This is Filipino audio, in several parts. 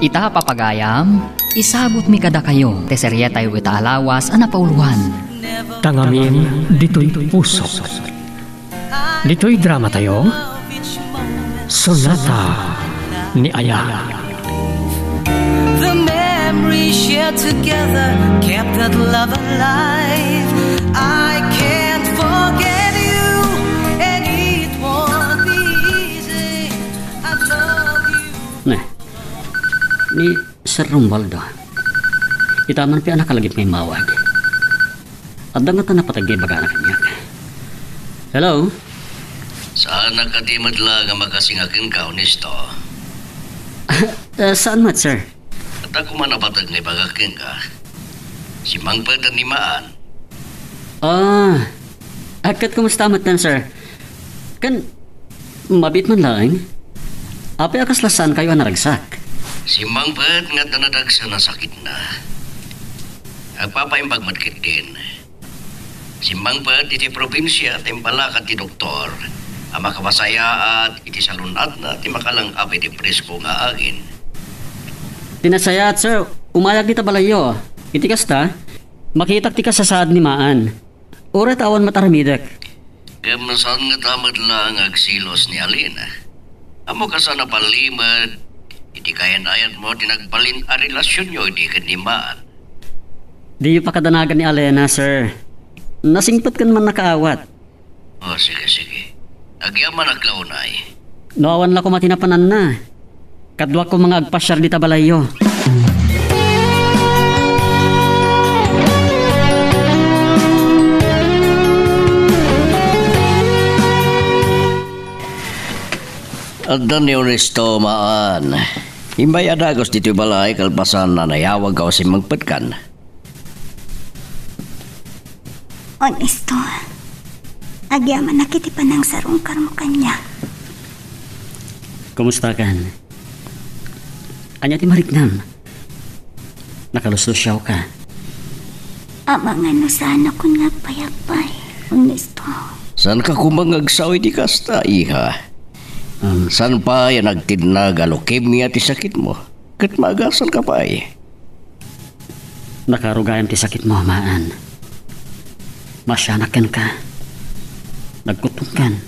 Ita papagayam, isabot mi kada kayo, teserya tayo ita alawas anapauluhan. Tangamin, dito'y puso. Dito'y drama tayo. Sonata ni Aya. The memories shared together kept that love alive. I can't forget you, and it won't be easy. I love you. Ni Sir Romualdo. Itaman pi anak kalagit may mawag. At dangatan na patagay baga anak niya. Hello? Saan nagkatimad lang ang makasingakin ka, honesto? Saan mat, sir? At ako man napatag na ibagakin ka. Si Mang Pedro ni Maan. Akat kumusta mat nan, sir? Kan, mabit man lang. Api akas lasan kayo naragsak. Si Mang Pedro nga tanadagsa na sakit na. Agpapaimbag matkit din. Si Mang Pedro iti probinsya at impalakat ti doktor. Ang makabasaya at iti salunat na ti makalang api ti presko nga agin. Tinasayat, sir. Umayag kita balayo. Iti kasta, makitak ti ka sa saad ni Maan. Urat awan mataramidak. Kamasan nga tamad lang agsilos ni Alina. Amo ka sana palimad, iti kayan-ayan mo tinagbalin a relasyon nyo iti kanimaan. Di pa kadanagan ni Alena, sir. Nasingpot kan man nakaawat. Sige. Agyaman aglaunay. Noawan la ko matinapanan na. Kadwa ko mga agpasyar di tabalayo. Addan ni Honesto Maan. Himbay adagos dito'y balay kalpasan na nayawag ka o si Magpatkan. Honesto, agyaman na kiti pa ng sarungkar mo kanya. Kumusta kan? Anya ti mariknam. Nakalusosyaw ka. Amang ano sana kung nagpayagpay, Honesto. San ka kumangagsaw di kasta, iha? San pa yan nagtidnag leukemia ti sakit mo? Kat magasan ka pa Nakarugayam ti sakit mo, Maan. Masyanakan ka. Nagkutungkan.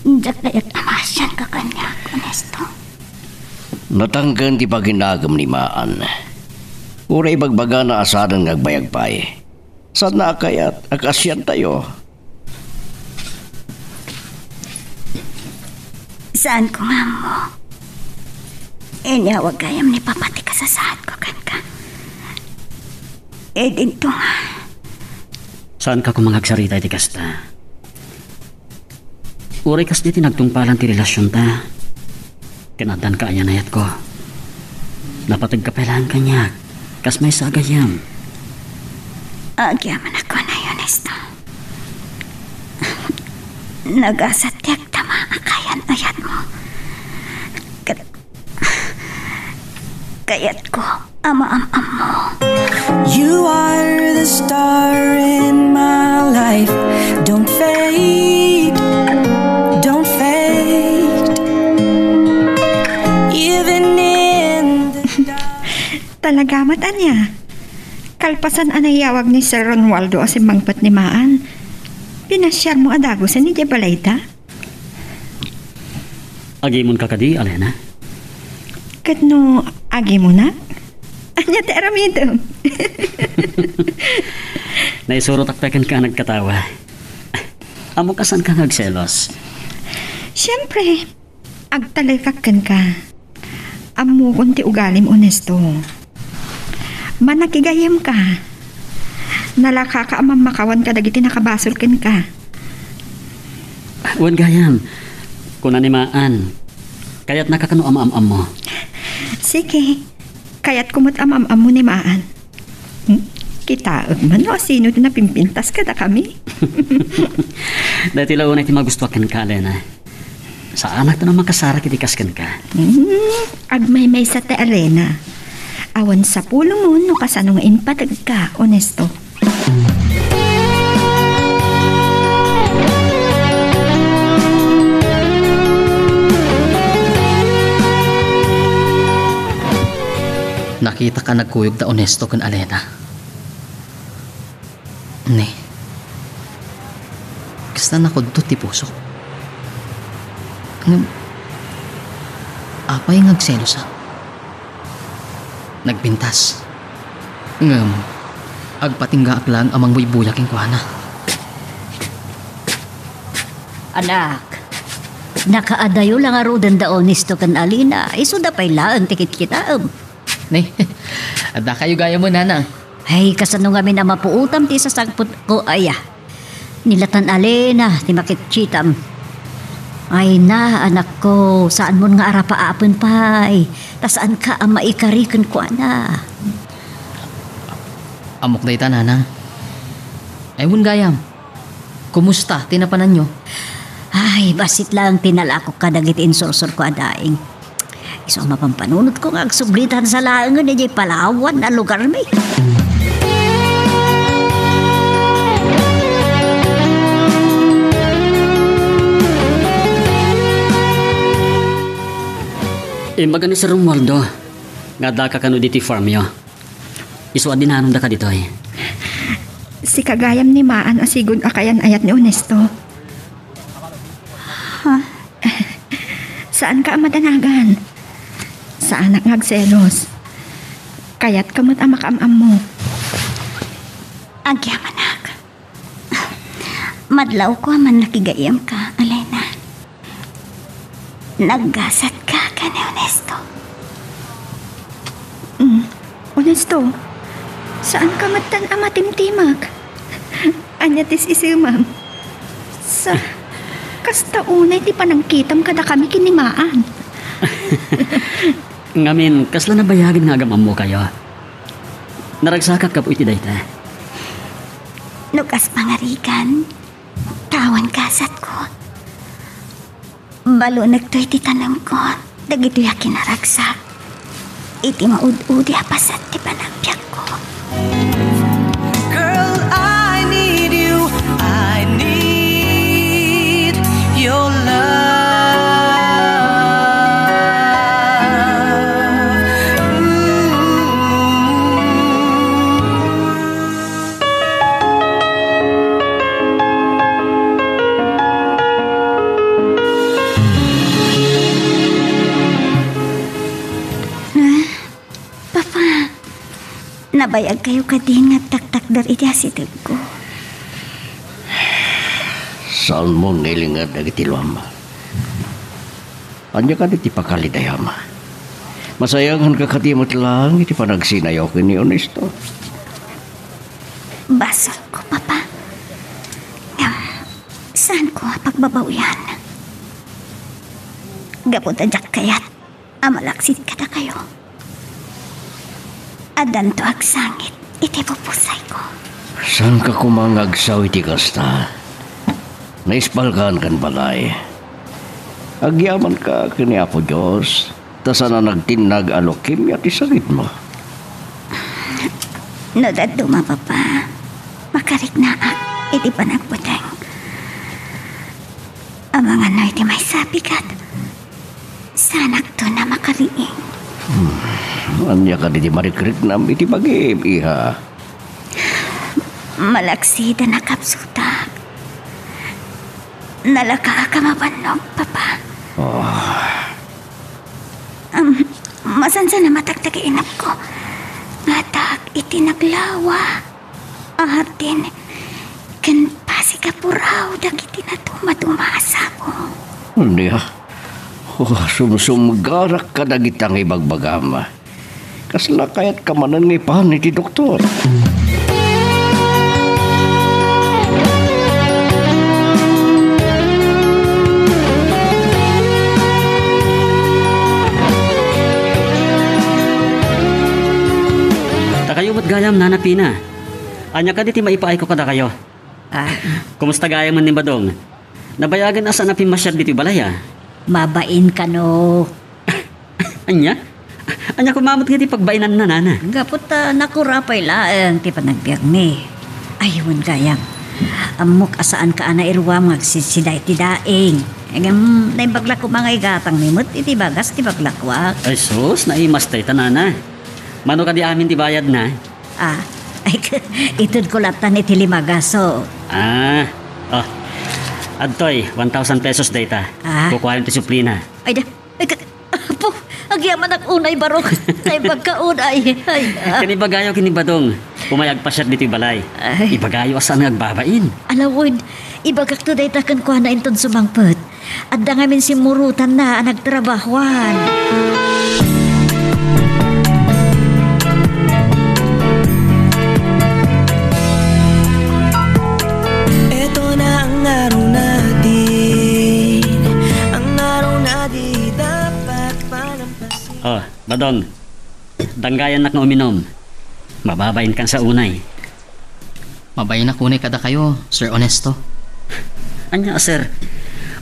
Diyak amasyan ka kanya, Honesto. Natanggan ti paginagam ni Maan. Uray bagbaga na asadan ngagbayag pa Saan na kayat akasyan tayo? Saan ko nga mo? Inyawag gayam ni papati ka sa saan ko kan ka. Dito nga. Saan ka kumangagsarita iti kasta? Uray kas di tinagtungpalan ti relasyon ta. Kinadan ka anya nayat ko. Napatag kapelaan kanya. Kas may sagayam. Agyaman ako na, Honesto. Nagasatyak tama akayan ayat mo. Kayat ko ama-am-am mo. You are the star in my life. Don't fade. Don't fade. Even in the dark. Talagamat anya. Kalpasan anayawag ni Sir Romualdo o si Mangpat ni Maan. Pinasyar mo adagosan ni Jabalayta. Agimon ka kadi, Alena? Katno, agi mo na? Anya te aramito. Naisuro takpekan ka nagkatawa. Amo kasan ka nagselos? Siyempre, agtalikakan ka. Amo kunti ugalim, Honesto. Manakigayam ka. Nalaka ka amang makawan ka dagiti nakabasol ken ka. Wan gayam. Kunanimaan. Kaya't nakakano am-am-am mo. Sige. Kaya't kumot am-am-am mo ni Maan. Kita man o sino din na pimpintas ka na kami. Dati launay ti magustuakan ka, Alena. Sa anak na naman kasara kitikaskan ka. Agmay-may sa te Alena. Awan sa pulo mo no kasanong inpatag ka, Honesto. Nakita ka nagkuyog da honesto kan Alena. Ne. Kasta nakudto ti puso. Apay ngagselos ha. Nagbintas. Agpatingga lang amang buyaking kuhana. Anak, nakaadayo lang arudan da honesto kan Alina. Iso da pay laan tikit kita. Ne, ada kayo gaya mo nanang. Ay, kasano kami na mapuutam ti sa sangput ko aya. Nilatan Alena, ti makitchitam. Ay na, anak ko, saan mo nga arapa-apon pay? Ta saan ka ang maikarikan ko, ana? Amok na ita nanang. Ayun gayam. Kumusta? Tinapanan nyo? Ay, basit lang tinalakok ka dagit insursur ko adaing. Iso mapampanunod ko nga agsublitan sa laangan ni Palawan na lugar may. Magani Sir Romualdo, nga da ka kano diti farm yo. Iso adinanon da ka dito eh. Si kagayam ni Maan asigod akayan ayat ni Honesto. Saan ka madanagan? Sa anak ngagselos. Kayat kamot ang makamam mo. Agyam, anak. Madlaw ko man nakigayam ka, Alena. Naggasat ka ni Honesto. Honesto, saan ka matan ang matimtimag? Anyatis isimam. Sa kasta unay ti panangkitam kada kami kinimaan. Ngamin, kasla na bayagin nga gamam mo kayo. Naragsakak ka po iti dayta. Nukas pangarikan, tawan kasat ko. Balo nagtoy ti tanam ko, dagito ya kinaragsak. Iti maud-udi apasat ti panagbiag ko. Girl, I need you. I need your love. Nabayag kayo kadin nga taktak dar iti asitag ko. Saan mo nilingad dagiti luama? Anya ka diti pakalidayama. Masayangan ka katimot lang iti panagsinayaw ni Honesto. Basal ko, Papa. Saan ko pagbabawian? Gapunta jak kayat, amalaksit kada kayo. Adan to agsangit, iti pupusay ko. Saan ka kumangagsaw iti kasta? Naispalkan kan balay. Agyaman ka kini Apo Diyos, ta sana nagtinag alokim ti sakit mo. No daduma, Papa. Makarik na iti panagputeng. Amang ano iti may sabigat. Sanak to na makariing. Anya ka di marikrik nam iti bagim, iha. Malaksi da nakapsutak. Nalaka ka mapanog, Papa. Masansa na matagtagainap ko. Ngatak iti naglawa. Ahartin, kan pasikapuraw dagiti na tumatumasa ko. Hindi ha. Sumgarak ka dagitang ibagbagama. Kasla kayat kamanan ni pahan iti doktor. Takayo mo't gayam nanapina. Anya ka diti maipaay ko kada kayo. Kumusta gayam man ni Badong? Nabayagan asa na pimasyad diti balaya. Mabain ka no. Anya? Anya kumamot nga di pagbainan na nana. Gapot nakurapay laang ti panagbiag mi. Ayun gayang. Amok asaan ka ana irwam magsisiday ti daing. Egam naibaglak ko mga igatang nimot iti bagas ti baglakwak. Ay sus, naimas tayo tanana. Mano ka di amin ti bayad na? Ay, itod ko latan iti limagaso. Oh. Adtoy, 1,000 pesos data. Kukuhain ti suplina. Ay, apo, agyaman ak unay barok. Ay, pagkaunay. Kanibagayo kinibadong. Pumayag pa siya dito balay. Ibagayo asan nagbabain. Alawod, ibagak to data kan kuha na inton sumangpet. At da ngamin si murutan na nagtrabahuan. Ito na ang araw natin, ang araw na di dapat palampasin. Oh, Badong. Danggayan nak na uminom. Mababain kan sa unay. Mabayin na kunay kada kayo, Sir Honesto. Anya, sir.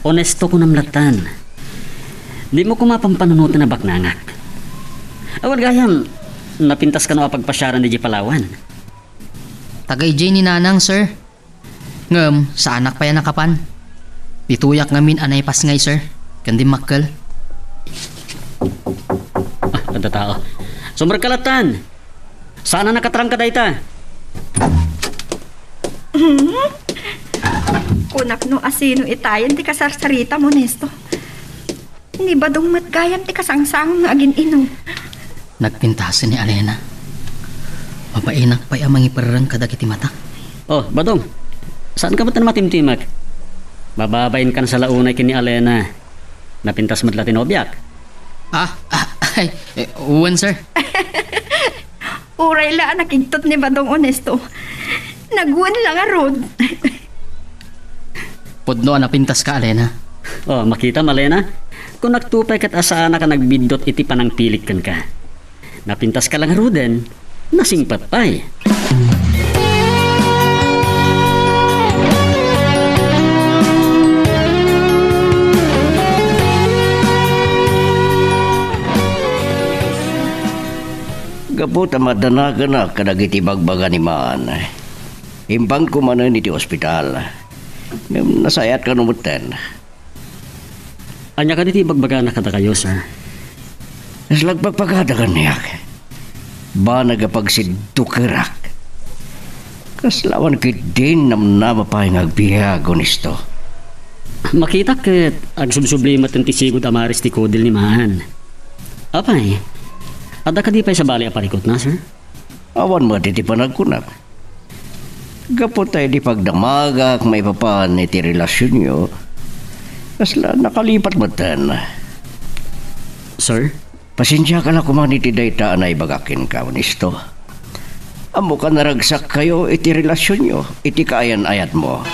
Honesto ko namlatan. Di mo kumapampanunod na baknangak. Awal gayam, napintas ka na pagpasyaran di Palawan. Tagay Jay ni Nanang, sir. Ngem, sa anak pa yan nakapan. Dituyak ngamin anay pas ngay, sir. Kandi makkel. Kada tao. Sumber kalatan. Sana nakatrang ka dayta. Kunak no asino itayan ti kasarsarita mo, Nesto. Ni Badong matgayam ti kasangsang nga agin inom. Nagpintasan ni Alena. Mapainak pa'y amang iparang kadagiti mata. Oh, Badong. Saan ka ba tan matimtimak? Bababain kan sa launay kini Alena. Napintas mo latin obyak. Uwan, sir. Uray la nakigtot ni Badong Honesto. Naguan lang arod. Podno napintas ka, Alena. Oh, makita Malena. Kung nagtupay kat asaan ka nagbindot iti panang pilik kan ka. Napintas ka lang aruden. Nasingpat pa'y. Gapot madanagan na kadagiti bagbaga ni Maan. Imbang kumanan iti ospital. Nasayat ka numutan. Anya ka diti bagbaga na kada kayo, sir? Naslagpagpagada ka niyak. Ba nagapagsiddukerak. Kaslawan kit din namnama pa yung agbihag nisto. Makita ket ag subsublimat ti sigud amaris ti kodil ni Maan. Apay, ada ka di pa sa bali aparikot na, sir? Awan mo diti panagkunap. Gapot tayo di pagdamagak may papan iti relasyon nyo. Kasla nakalipat matan. Sir? Pasensya ka na kuman iti dayta na ibagakin ka, nisto. Amo ka naragsak kayo iti relasyon nyo, iti kaayan-ayat mo.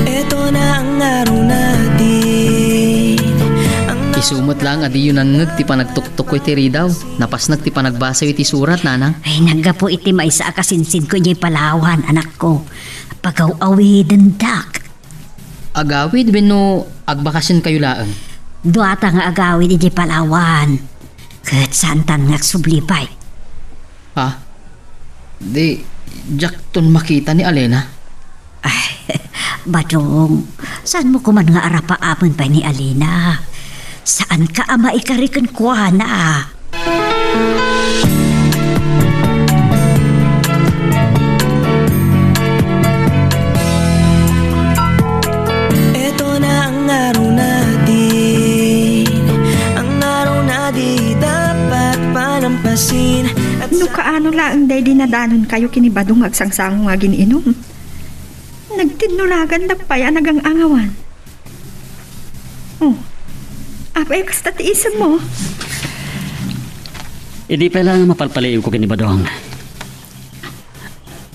Ito na ang araw natin, Isumot lang adi yun nangag ti panagtuktok ko iti ridaw. Napasnag ti panagbasa iti surat, Nanang. Ay, naggapo iti maisa akasinsin ko niya Palawan, anak ko. Pagaw-awi dendak. Agawid bino agbakasin kayo laang. Duata nga agawid iti Palawan. Kat santan nga sublipay. Ha? Di, jakton makita ni Alena. Ay, Badong, saan mo kuman nga arapaapon pa ni Alena? Saan ka ama ikarikan kuha na? ito na ang araw natin, ang araw na di dapat palampasin. At No kaano lang day dinadanon kayo kini Badong agsangsang nga gininom. Nagtinulagan na pa yan nagang angawan. Oh, apay kasta tiisan mo. Idi pa lang mapalpaliw ko kini Badong.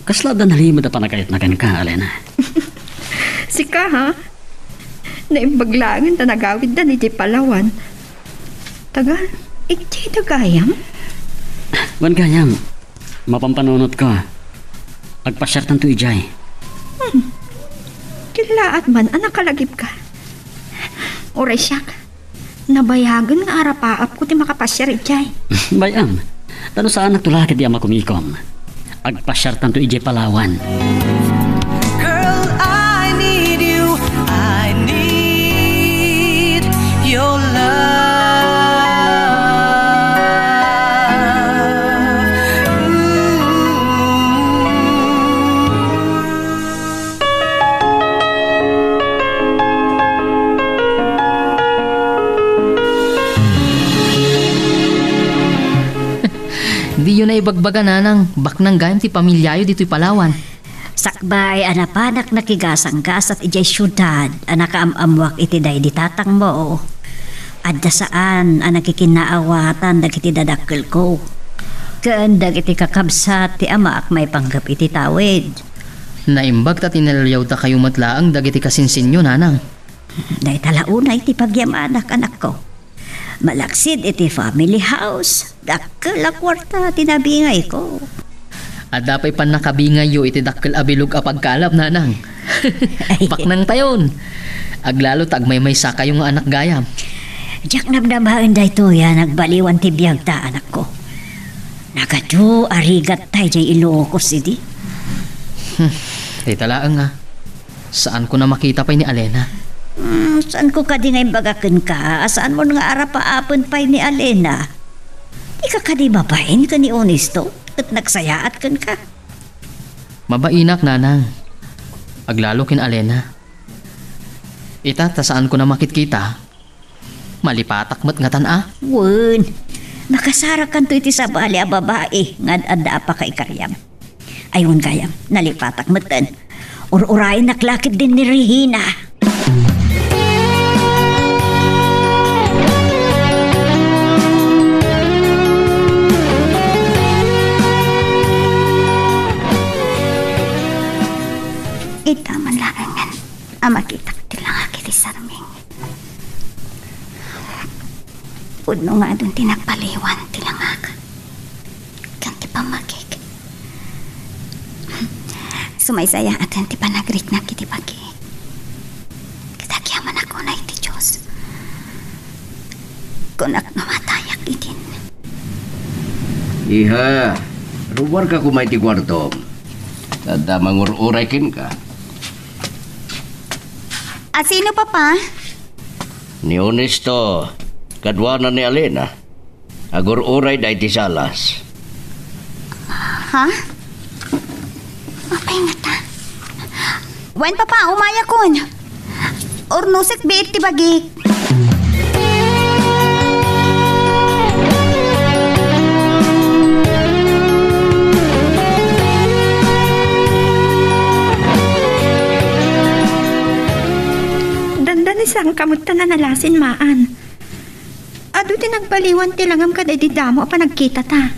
Kasla dan halimod na panagayat na ka, Alena. Sika ha? Naimbaglangan na nagawid na ni Palawan. Tagal, iti dagayam? Wan gayam, mapampanunot ko. Agpasyartan to ijay. Kilaat man, anak kalagip ka. Oray siyak, nabayagan nga arapaap ko ti makapasyar ijay. Bayam, tano saan natulakit di ama kumikom. Agpasyartan to ijay Palawan. girl, I need you, naibagbaga nanang baknang gayam ti pamilyayo dito'y Palawan. Sakbay, anapanak nakigasang-gas at ijay syudad, anakaamamwak iti day ditatang mo. Adda saan, anakikinaawatan, dagiti dadakkel ko. Kaan dagiti kakabsat, ti amak may panggap iti tawid. Naimbag ta tinalyaw ta kayo matlaang dagiti kasinsinyo nanang. Day talaunay ti pagyamanak anak ko. Malaksid iti family house, dakkel a kwarta tinabingay ko. At dapay pan nakabingayo iti dakkel abilog a pagkalap nanang. Baknang tayon. Aglalo tagmay may saka yung anak gayam. Diyak nabdamahan day to ya, nagbaliwan ti biyag ta anak ko. Nagado arigat tay jay Ilocos idi. Di talaang nga. Saan ko na makita pa ni Alena? Saan ko ka di ngay bagakin ka? Saan mo nga arapaapon pa ni Alena? Ika ka di babain ka ni Honesto? At nagsayaat kan ka. Mabainak nanang. Aglalo kin Alena. Ita, tasaan ko na makitkita? Malipatak mat nga tan-a? Wun, makasara kan to iti sa bali a babae ngad adda pa kay karyam. Ayun gayam, nalipatak matan. Ur-uray naklakid din ni Regina. Ita man laangan, amakitak tilang akiti sarming. Udno nga dun tinagpaliwan tilang ak. Kan ti pamakik. Sumaysaya atan ti panagrit na kiti pagi. Kitagyaman ako na iti Diyos. Kunak namatayak itin. Iha, rubar ka kumay ti kwarto. Tanda mangur-uray kin ka. Sino papa? Ni Honesto, kadwana ni Alena. Agur-uray da iti salas. Ha? Apay nga ta. Wen papa, umaya kun. Ornusik biit ti bagik. Isang kamot na nalasin maan. Ado ti nagbaliwan ti langam kada di damo pa nagkita ta.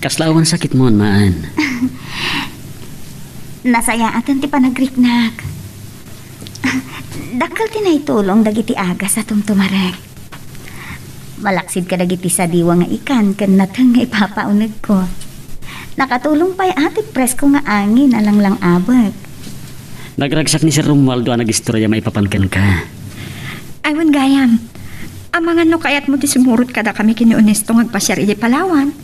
Kaslawan sakit mo, maan. Nasaya atan ti panagriknak. Dakal ti naitulong dagiti aga sa tumtumarek. Malaksid ka dagiti sa diwa nga ikan kan natang nga ipapaunag ko. Nakatulong pa'y ati presko nga angin alang lang abag. Nagragsak ni Sir Romualdo ang nag-istorya maipapankan ka. Aywan gayam. Amangan no kayat mo ti sumurot kada kami kini Honesto ngagpasyar iti Palawan.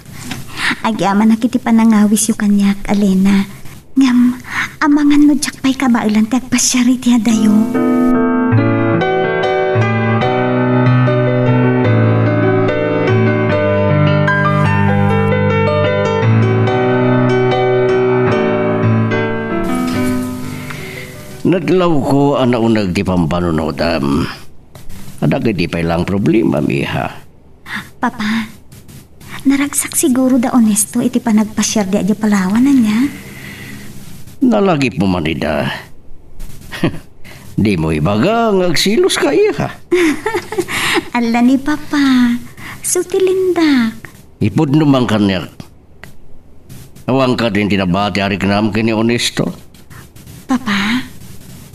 Agyaman na kiti panangawis yu kanyak, Alena. Ngam, amangan mo jak pa'y kabailan ti agpasyar iti hadayo. Nadlaw ko ang naunag di pampanunodam. Adag di pa ilang problema, miha. Papa, naragsak siguro da Honesto iti panagpasyar di Palawan na niya. Nalagip mo manida. Di mo ibaga ngagsilos ka iha. Ala ni Papa, sutilindak. Ipod naman kanyak. Awang ka din tinabati ari kanam kini Honesto. Papa,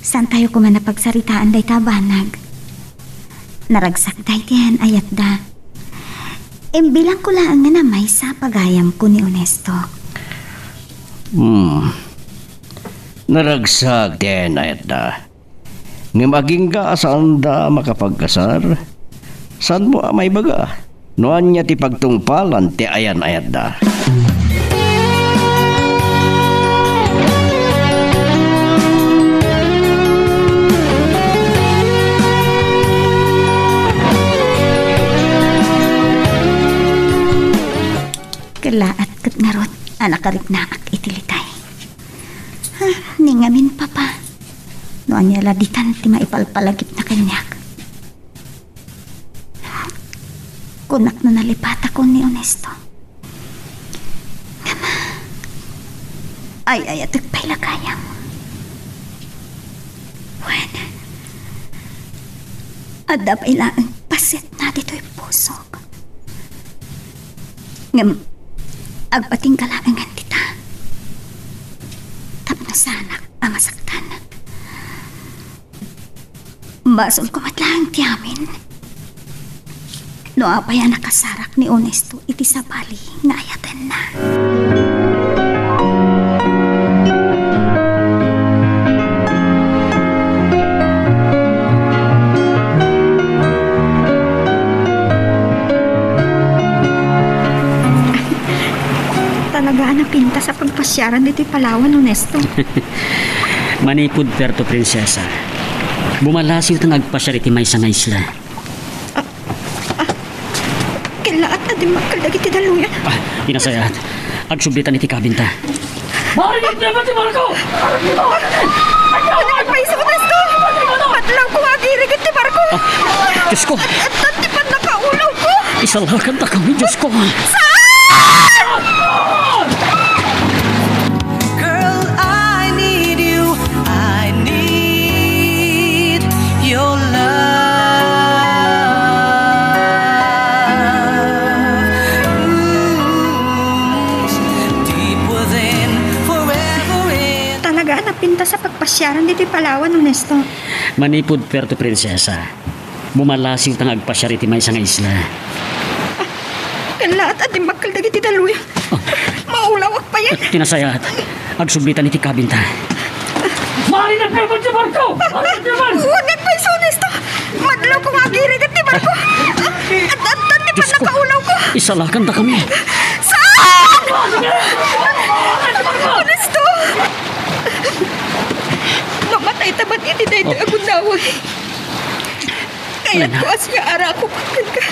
saan tayo kuman na pagsaritaan day tabanag? Naragsak day diyan ayat da. Bilang ko lang nga na may sa pagayam ko ni Honesto. Naragsak din ayat da. Nga maging ka saan da makapagkasar? Saan mo may baga? Noan niya ti pagtungpalan ti ayan ayat da. Kalaat kat ngarot, anak karit na ak itilitay. Ningamin Papa. Noan niya laditan ti maipalpalagip na kanyak. Kunak na nalipat ako ni Honesto. Ay, tagpay lagayam. Wen, adda pa ilang pasit na dito'y pusok. Ngam, agpating kalaangan tita. Tapno sa anak ang masaktan. Basol ko matlang tiyamin. No apay ang nakasarak ni Onesto iti sa bali nga ayatan na. Talaga na pinta sa pagpasyaran dito'y Palawan, Onesto. Manipod perto, prinsesa. Bumalasiw tang agpasya iti may sa nga isla. Kilaat na di magkaldag iti daluyan. Inasayat. Agsublitan iti kabinta. Marinig niya ba si Marco? Ano pa isa, Onesto? Matlang ko agirig iti barko. Diyos ko! At tatipan na kaulaw ko. Isalakan ta kami, Diyos ko! Girl, I need you. I need your love. Deep within, forever in. Talaga na pinta sa pagpasyaran dito'y Palawan, Onesto. Manipod perto, prinsesa. Bumalasiw tang agpasya iti may sa nga isla. Kilaat at di magkaldag iti daluyan. Maulawak pa yan. Tinasayat. Agsublitan iti kabinta. Marinig niya ba si Marco? Marinig niya ba? Huwag pa isa, Onesto. Madlaw ko agirig iti barko. At tatipan Diyos na ko! kaulaw ko. Isalakan ta kami. Saan? Onesto! Mamatay tabat iti dahito agundaway. Kaya't ko asya ara ko pagkan ka.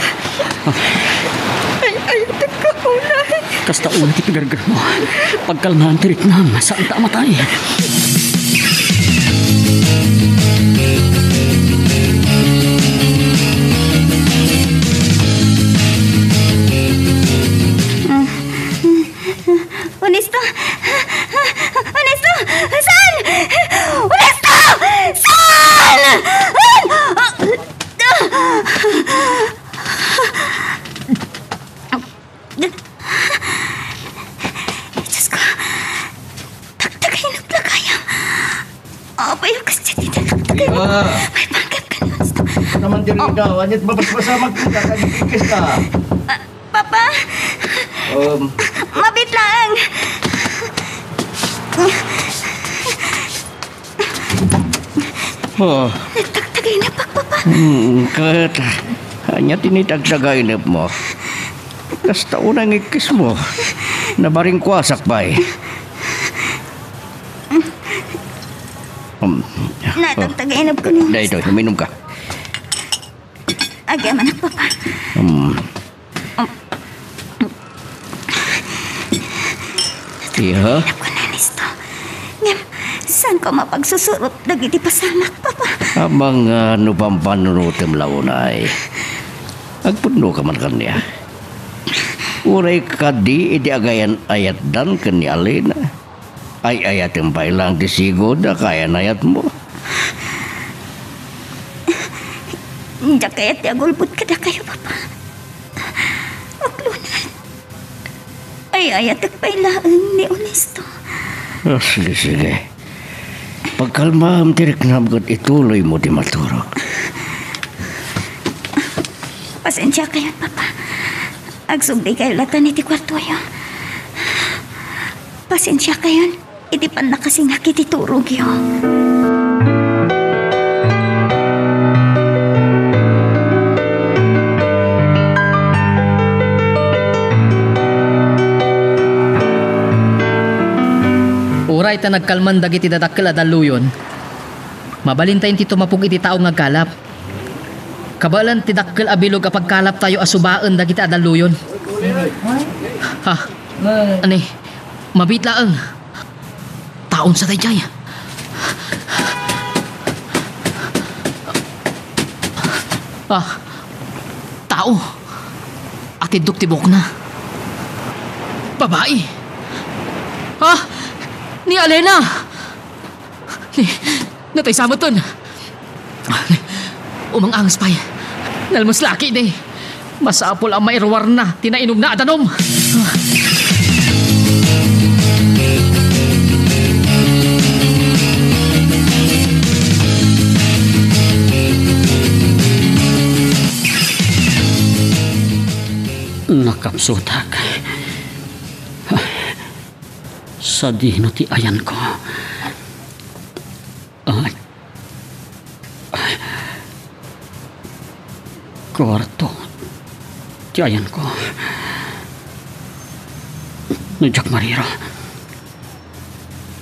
Ay, tagkaunay. Kasta ulit ipigargar mo. Pagkalmahan tirik na, saan ta matay? Onesto! Onesto! Saan? Onesto! Saan? Diyos ko. Tagtagay naglagayam. Apa yung kasi tinagtagay mo? May panggap ka nun. Naman din ikaw, anyat mabasbasamag ka, kagikikis ka. Papa, mabit lang. Nagtagtagay na papa. Kat, anyat tinitag sa gainap mo. Kasta unang ikis mo. Nabaring kwasak ba eh. Natagtagay na ko nun. Dahito, uminom ka. Agaman na papa. Iya? Ako na nisto. Ngam, saan ko mapagsusurot dagiti pasamak, papa? Amang ano pang panunutim launay. Agpuno ka man kanya. Uray ka di iti agayan ayat dan kani Alena. Ay ayat yung pailang tisigo da kaya nayat mo. Diyak kaya't agulbot ka na kayo, papa. Aglunan. Ay ayat agpailaan ni Onesto. Sige. Pagkalma ang tirik na ituloy mo di maturok. Pasensya kayo, papa. Agsugdi kayo latan iti kwarto yun. Pasensya kayo. Iti pan na kasing nakititurog yun. Uray ta nagkalman dagiti dadakkel a daluyon. Mabalintayin ti tumapog iti tao nga kalap. Kabalan ti dakkel a bilog a pagkalap tayo asubaan dagiti a daluyon. Ha? Ani? Mabitlaang. Taon sa dayjay. Tao. Atidok tibok na. Babae. Ni ni Alena! Natay samoton. Umang angas pa'y. Nalmos laki de. Masapol ang mairwar na. Tinainom na adanom. Nakapsutak. Sa dino ti ayan ko. Kwarto ti ayan ko. No Jack Mariro.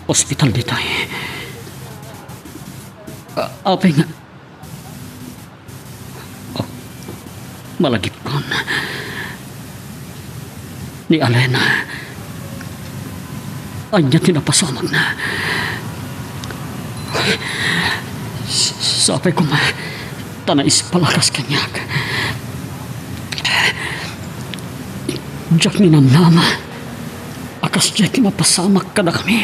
Hospital di tayo. Apeng. Malagip kon. Ni Alena. Anya tinapasamag na. Sapay ko tanais palakas kanyak. Diyak minamnama. Akas diyak mapasamak ka na kami.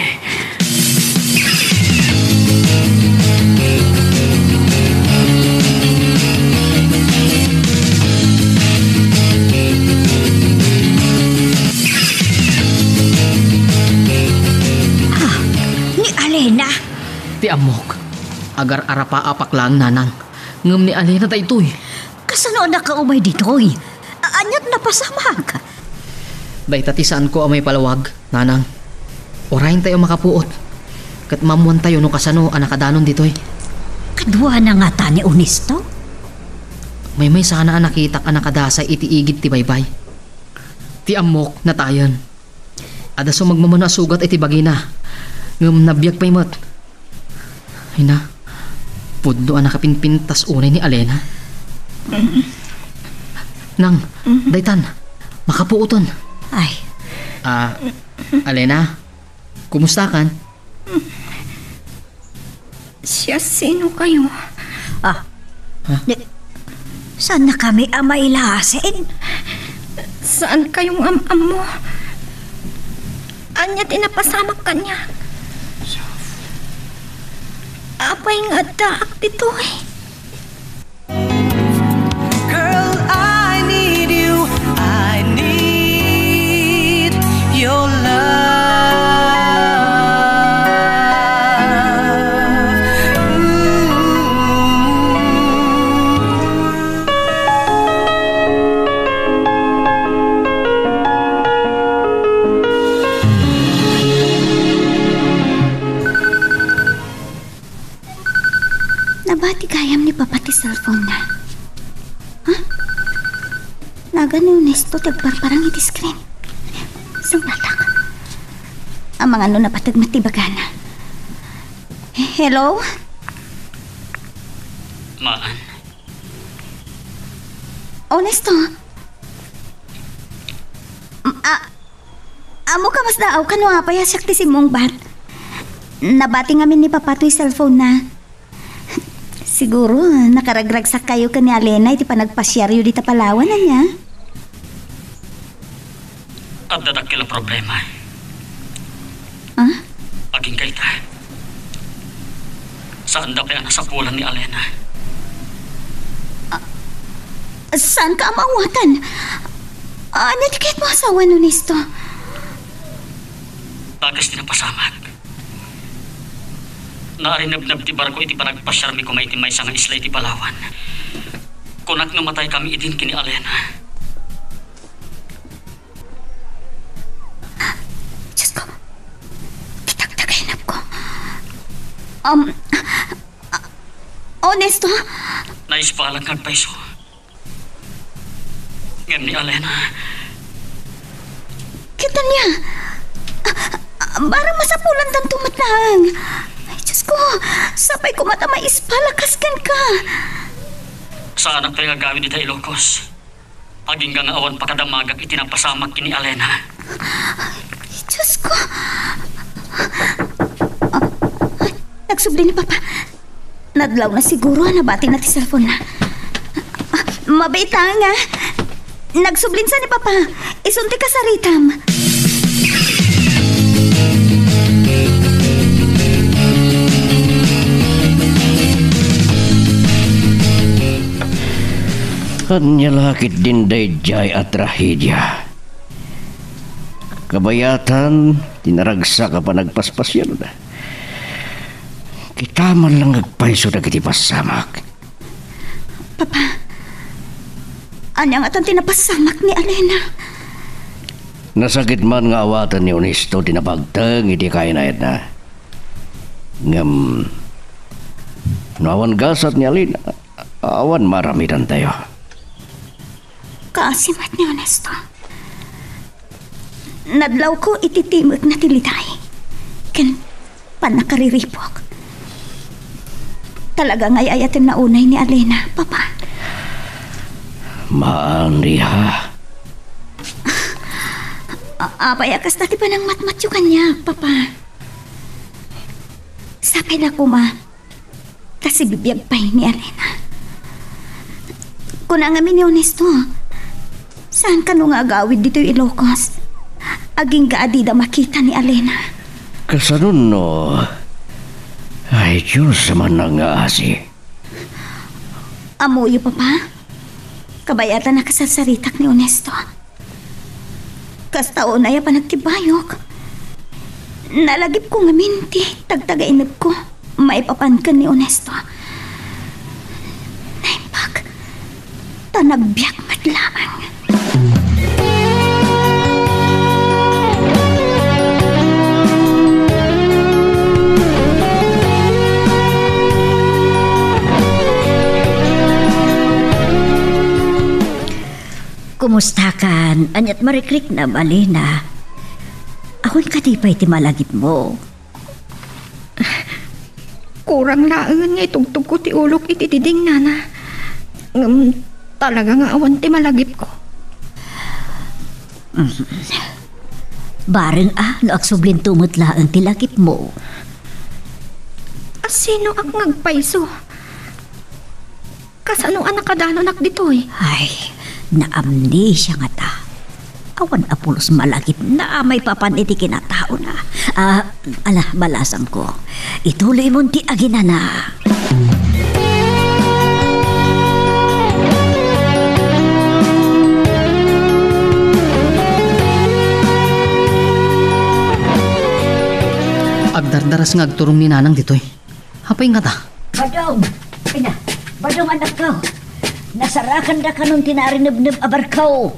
Ni Alena. Ti amok. Agar arapa-apak lang nanang. Ngam ni Alena daytoy. Kasano na kaumay ditoy? Anyat napasamag. Dayta ti saan ko amay palawag, nanang. Orahin tayo makapuot. Kat mamuan tayo no kasano anakadanon ditoy. Kadwa na nga ta ni Onesto? May sana anakitak anakadasay iti igit ti baybay. Ti amok na tayon. Adaso magmamano sugat iti bagina. Ngam nabiyag pay mat. Ay na. Pudno anakapinpintas unay ni Alena. Nang, daytan. Makapuuton. Ay. Alena. Kumusta kan? Siya sino kayo? Saan na kami amailasin? Saan kayong am mo? Anya tinapasamak kanya? Apay nga daak dito eh. Girl, I need you. I need your love. Nabati kayam ni Papa ti cellphone na. Ha? Naga ni Onesto tagparparang iti screen. Sanglatak. Ang mga ano napatag matibagana. Hello? Maan. Onesto? Amo ka mas daaw ka no apay asyak ti simong bat. Nabati ngamin ni Papa to'y cellphone na. Siguro, nakaragragsak kayo ka ni Alena iti panagpasyaryo di Palawan na niya. At dadakil ang problema. Ah? Aging kaita. Saan daw kaya nasapulan ni Alena? Saan ka amawatan? Ano di kahit mo asawa nun isto? Tagas tinapasamag. Naarinab-nab ti barko iti panagpasyarmi ko maitimay sa nga isla iti Palawan. Kunak namatay kami idin kini Alena. Diyos ko. Kitagtagainap ko. Honesto? Naispalang kagpaiso. Ngam ni Alena. Kita niya. Barang masapulan tan tumatang. Diyos ko, sapay ko mata maispalakaskan ka. Saan ang pagagawin dito Ilocos? Aging nga awan pakadamagak itinapasamak kini Alena. Diyos ko. Nagsubli ni Papa. Nadlaw na siguro, nabati na ti cellphone na. Mabita nga. Nagsublin sa ni Papa. Isunti ka sa ritam. Kanya lakit din dayjay at trahedya. Kabayatan, tinaragsa ka pa nagpaspasyan na. Kita man lang nagpaiso na kiti pasamak. Papa, anyang atan tinapasamak ni Alena. Nasakit man nga awatan ni Onesto, tinapagtang iti kaya na na. Ngam, nawan gasat ni Alena, awan maramitan tayo. Kaasimat ni Honesto. Nadlaw ko ititimag na tilitay. Ken panakariripok. Talaga nga'y ayatin na unay ni Alena, Papa. Maandi ha. Apayakas dati pa ng matmatyo kanya, Papa. Sapay na ko, Ma. Kasi bibiyag pa ni Alena. Kung ang amin ni Honesto, saan ka nung agawid dito yung Ilocos? Aging gaadida makita ni Alena. Kasanun no. Ay, Diyos man nang aasi. Amuyo, Papa. Kabayatan na kasarsaritak ni Honesto. Kastaon na ya pa nagtibayok. Nalagip ko nga minti, tagtagainag ko. Maipapan ka ni Honesto. Naimpag, tanagbiyak mat lamang. Kumusta kan? Anyat marikrik na Alena. Akon katipay ti malagip mo. Kurang laang nga itugtog ko ti ulok iti diding nana. Talaga nga awan ti malagip ko. Bareng no aksublin tumutla ang tilagip mo. Asino ak ngagpaiso? Kasano anak kadano nak ditoy? Ay, naamnesia nga ta. Awan apulos malagip na may papaniti kinatao na. Ala, balasam ko. Ituloy mo ti aginana. Agdardaras nga agturong ni Nanang ditoy. Hapay nga ta. Badong! Pina, badong anak ko. Nasarakan da ka nung tinarinib-nib abarkaw.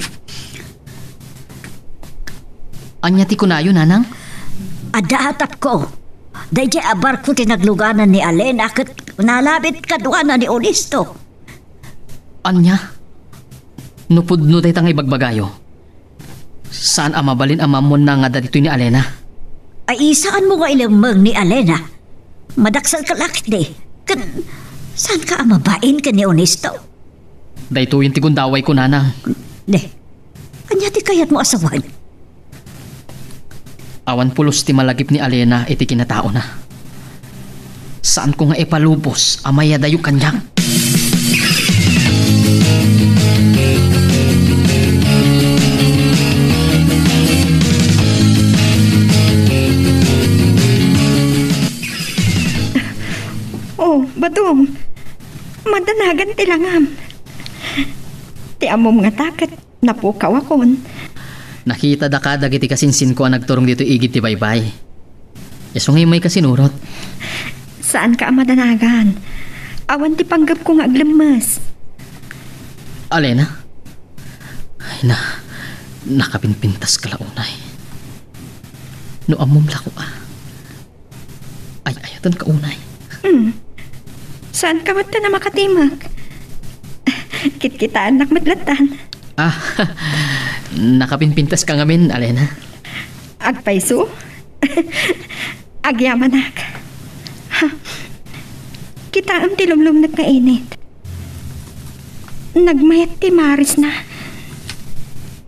Anya ti kunayo, Nanang? Adahatap ko. Dahil abar ko tinagluganan ni Alena kat nalabit kaduanan ni Onisto. Anya? Nupudno day tangay bagbagayo. Saan amabalin amamon na nga dito ni Alena? Ay isaan mo nga ilamang ni Alena? Madaksal ka lakit di. Kan, saan ka amabain ka ni Onisto? Dayto yung tigundaway ko, Nanang. De, anya ti kayat mo asawan? Awan pulos ti malagip ni Alena iti kinatao na. Saan ko nga ipalubos amaya dayo kanyang? Oh, Badong. Madanagan ti langam. Ti amom nga taket, napukaw akon. Nakita da ka dagiti kasinsin ko ang nagturong dito igit ti baybay. Yaso ngayon may kasinurot. Saan ka madanagan? Awan ti panggap ko nga aglemas. Alena? Ay na, nakapinpintas ka launay. No amom lako ay ayatan ka unay. Saan ka mata na makatimag? Kit-kitaan nak madlatan. Nakapinpintas ka ngamin, Alena. Agpaiso? Agyamanak. Kita am ti lumlum nagkainit. Nagmayat ti Maris na.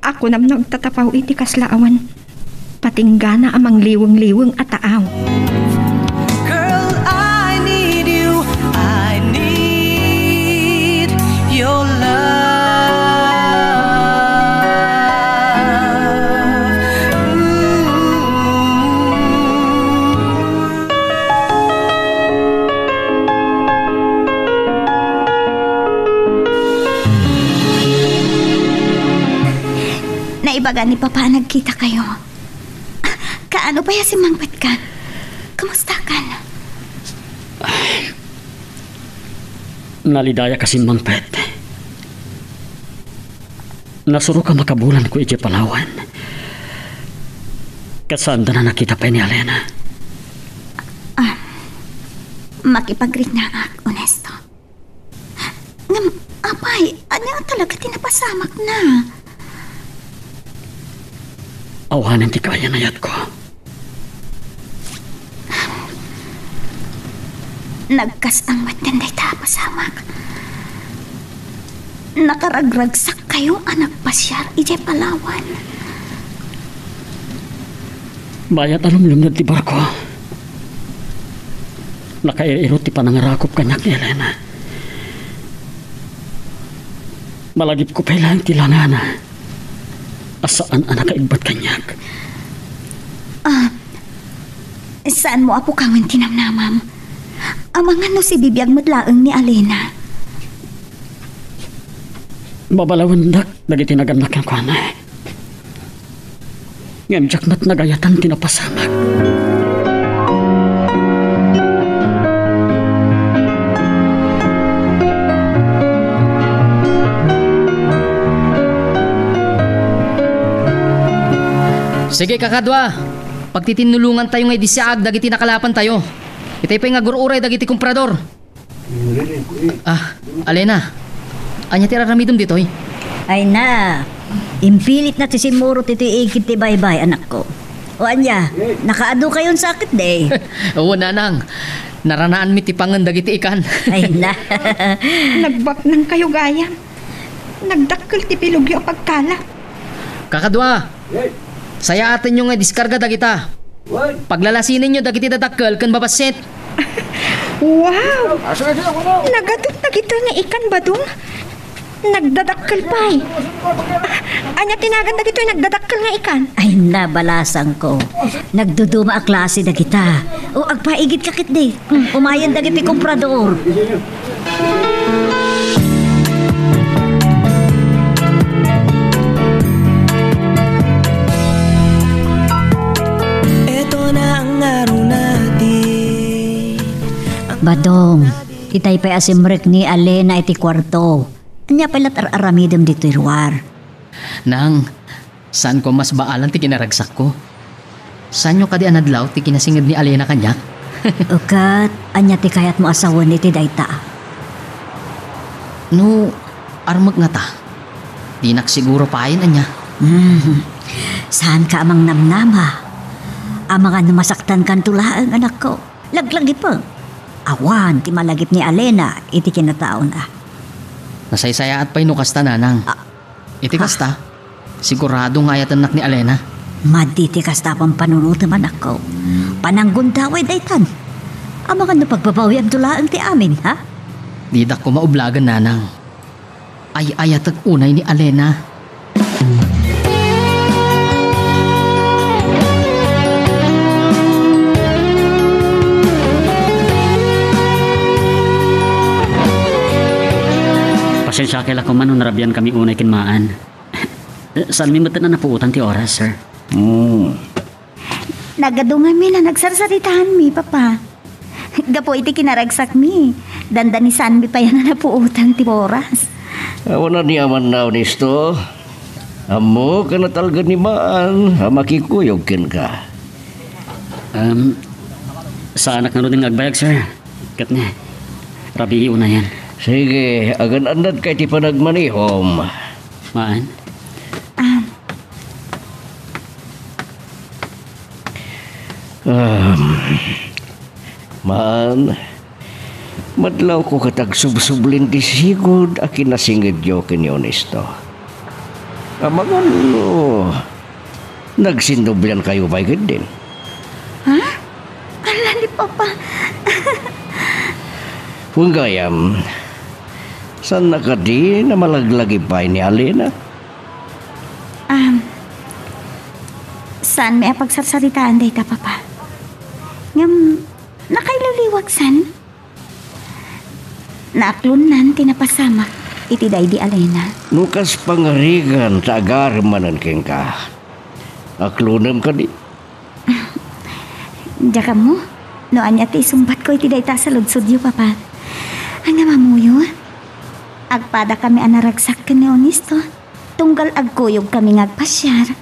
Ako nam nagtatapaw iti kaslaawan. Patinggana amang liwang-liwang at taaw. Girl, I need you. I need your love. Ibaga ni Papa nagkita kayo. Kaano ba ya si Mangpet ka? Kamusta ka na? Nalidaya kasi Mangpet. Nasuro ka makabulan ko iti Palawan. Kasanda na nakita pa ni Alena. Makipag-greet na ak, honesto. Ngam, apay, ano talaga tinapasamak na? Awanan ti kaya na yat ko. Nagkastang matenday tapasamak. Nakaragragsak kayo anak pasyar ije Palawan. Bayat alumlum na ti barko. Nakairo ti panangarakop kanyak ni Elena. Malagip ko pa lang ti langana. Asaan anak kaigbat kanyak? Saan mo apo kawin tinamnamam? Amangan no si bibiyag madlaang ni Alena. Babalawan dak, nagitinagan na kang kwana. Ngemjak mat nagayatan tinapasamak. Sige kakadwa, pagtitinulungan tayo ngay disiag dagiti nakalapan tayo. Itay pa nga gururay dagiti kumprador. Alena, anya ti raramidom ditoy? Ay na, impilit na ti simuro ti ikit ti baybay anak ko. O anya, nakaado kayon sakit day. Oo nanang, naranaan mi ti pangan dagiti ikan. Ay na. Nagbak ng kayo gayam. Nagdakkel ti pilugyo pagkala. Kakadwa, saya atin yung nga diskarga dagita. Paglalasinin nyo dagiti dadakkel kan babasit. Wow! Nagadot na gito nga ikan ba dun? Nagdadakkel pa eh. Anya tinagan na gito nagdadakkel nga ikan? Ay na, balasang ko. Nagduduma a klase na kita. O agpaigid kakit di. Umayan dagiti komprador. Badong, itay pa asimrek ni Alena iti kwarto. Anya palat aramidem dito irwar. Nang, saan ko mas baalan ti kinaragsak ko? Saan nyo kadi anadlaw ti kinasingid ni Alena kanya? Ukat, anya ti kayat mo asawan iti dayta. No, armag nga ta. Di siguro pain anya. Saan ka amang namnama? Amang masaktan kan tulaang anak ko. Laglagi pa. Awan, ti malagip ni Alena, iti kinataon na. Nasaysaya at pa'y nukasta nanang. Iti kasta, sigurado nga ayat anak ni Alena. Maditi kasta pang panunutan anak ko. Pananggundaway daytan. Amang pagbabawi ang tulaang ti amin, ha? Didak ko maublagan nanang. Ay ayat at unay ni Alena. Pasensya kay lako man narabian kami unay kinmaan. Saan mi matan na napuutan ti oras, sir? Nagadungan mi na nagsarsaritahan mi, Papa. Gapo iti kinaragsak mi. Dandanisan mi pa yan na napuutan ti oras. Awan na niyaman na honesto. Amo ka na talaga ni Maan. Makikuyog kin ka. Sa anak na rin agbayag, sir. Kat na. Rabi una yan. Sige, agan-andad kay ti panagmanihom. Maan? Maan, madlaw ko katag subsublin ti sigod a kinasingid yo kini honesto. Amangan no, nagsindublan kayo ba din? Ha? Ala ni Papa. Kung gayam, saan na ka di na malaglagi pa ni Alena? Saan may pagsarsaritaan day ta, Papa? Ngam, nakailaliwag san? Naaklunan, tinapasamak, iti day di Alena. Nukas pangarigan sa agarmanan king ka. Aklunam ka di. Diya mo, no anya ti sumbat ko iti day ta sa ludsudyo, papa. Ang namamuyo, agpada kami anaragsak ka ni Onesto. Tunggal agkuyog kami ngagpasyar.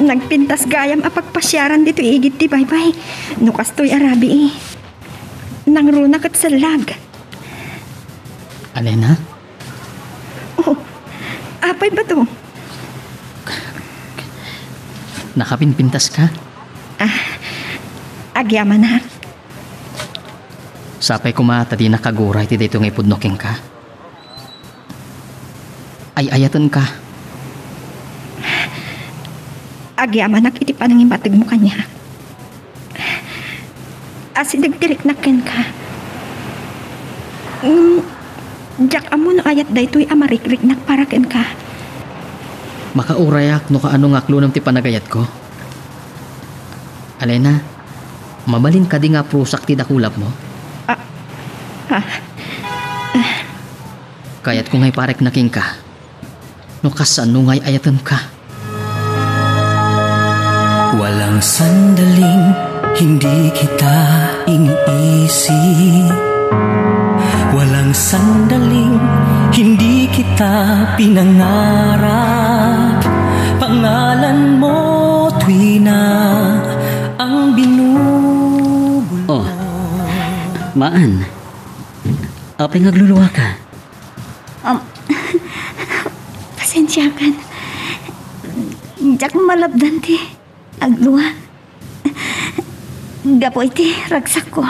Nagpintas gayam apagpasyaran dito igit ti baybay. Nukas to'y arabi Nangruna kat sa lag. Alena, Oh, apay ba to? nakapinpintas ka? Agyaman na. Sapay kumata di nakaguray ti dito ngay pudnoking ka. Ay ayatan ka. Agyaman nak iti panangimatag mo kanya. Asidagtirik na ken ka. Diyak amo no ayat daytoy amarikrik nak para ken ka. Makaurayak no kaano nga klunam ti panagayat ko. Alena, mabalin ka di nga prusak ti dakulap mo. Kayat ko ngay parek naking ka. No kasano ngay ayatan ka. Walang sandaling hindi kita iniisip. Walang sandaling hindi kita pinangarap. Pangalan mo tuwina ang binubulong. Oh, maan. Apay ngagluluwa ka? Pasensya kan. Diyak malabdan ti agluwa. Gapo iti ragsak ko.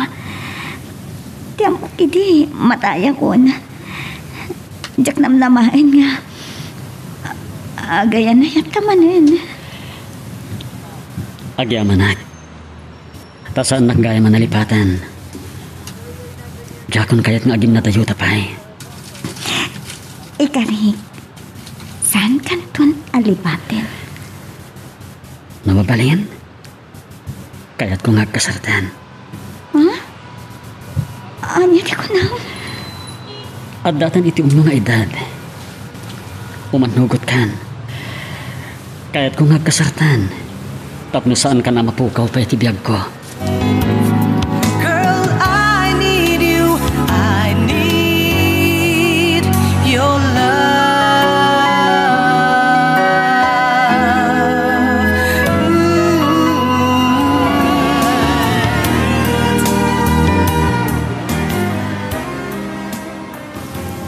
Tiyampok iti mataya ko na. Diyak namnamain nga. Agayan na yata manin. Agyaman tasaan nakgaya manalipatan. Jakon kayat nga agim na tayo tapay. Ikarik, saan kanton alipatin? Namabalin? Kayat ko nga kasartan. Anya di ko na. At datan iti umno nga edad. Umanugot kan. Kayat ko nga kasartan. Tapno saan ka na mapukaw pa iti biyag ko. Girl, I need you. I need your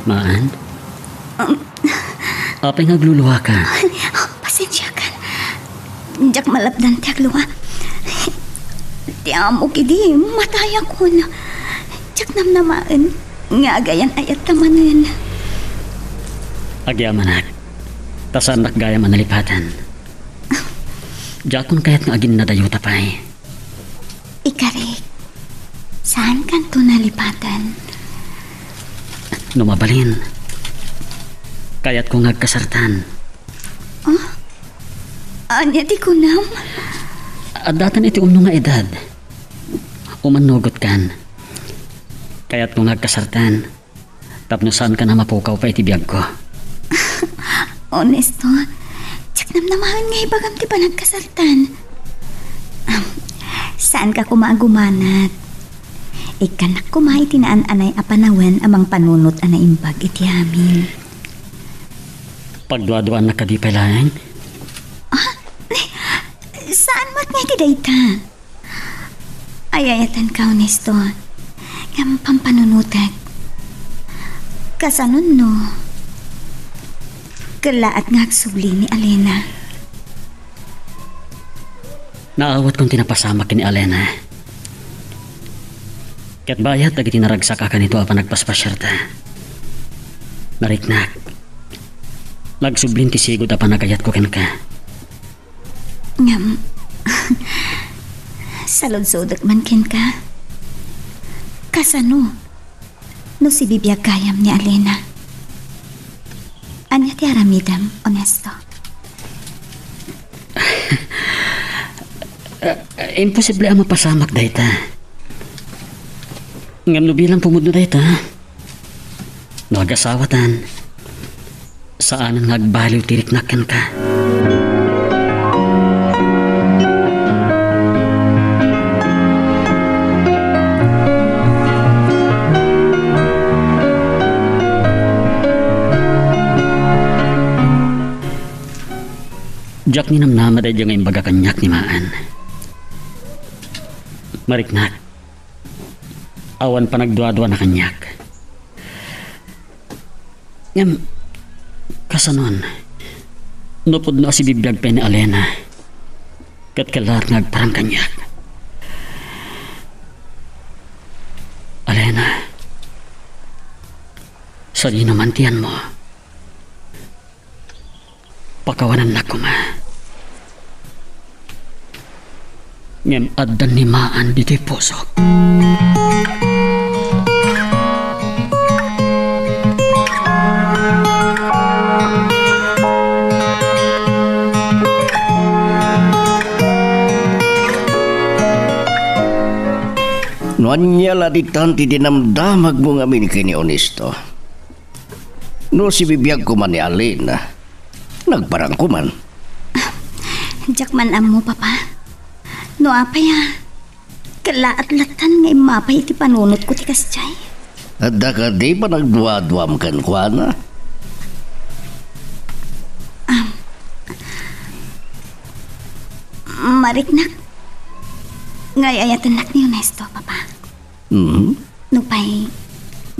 Maan? Apay ngagluluwa ka? Pasensya ka. Diyak malabdan ti agluwa. Tiamo kidi mataya ko na. Diyak namnamaan. Nga agayan ayat tamanin. Agyaman tasaan nakgaya manalipatan. Jakon kayat nga agin na dayo tapay. Ikarik, saan kanto nalipatan? Numabalin. Kayat ko nga kasartan. Anya di ko nam. At datan iti umno nga edad. Umanugot kan. Kayat ko nga kasartan. Tapno saan ka na mapukaw pa iti biyag ko. Honesto, tsak namnamahan nga ibagam ti panagkasartan. Saan ka kumagumanat? Ikanak kumay tinaan-anay apanawen amang panunot ana imbag iti amin. Pagduaduan na kadipay lang. Saan mat nga iti dayta? Ayayatan ka, Honesto. Ngam pampanunutek. Kasanon no? Kalaat nga agsubli ni Alena. Naawat kong tinapasama kini Alena. Kat bayat agiti naragsak ka kanito apan nagpaspasyarta. Nariknak. Nagsublin ti sigod apan nagayat ko ken ka. Ngam, salod-sodak man ken ka. Kasano? No si bibiyag kayam ni Alena. Anya ti aramidam, Honesto. Imposible ang mapasamak dayta. Ngam no bilang pumudno dayta. Nagasawatan. Saan ang nagbaliw tiriknakan ka? Jack ni namnama day nga imbaga kanyak ni Maan. Mariknak. Awan pa nagdua-dua na kanyak. Ngam, kasanon, nupod na si bibiyag pa ni Alena. Kat kalar ngagparang kanyak. Alena, sa di naman tiyan mo, pakawanan na ko ma. Ngem adan ni Maan dito'y pusok. Noan niya laditan ti dinamdamag mo nga min kini Onesto. No si bibiyag ko man ni Alena, nagparang ko man. Jack man amo, papa. No apay kalaat-latan nga imapay iti panunot ko ti kasjay. At ka di pa nagduwa-duwam kan kwa na? Mariknak. Ngay ayatan nak ni Onesto, papa. Nupay,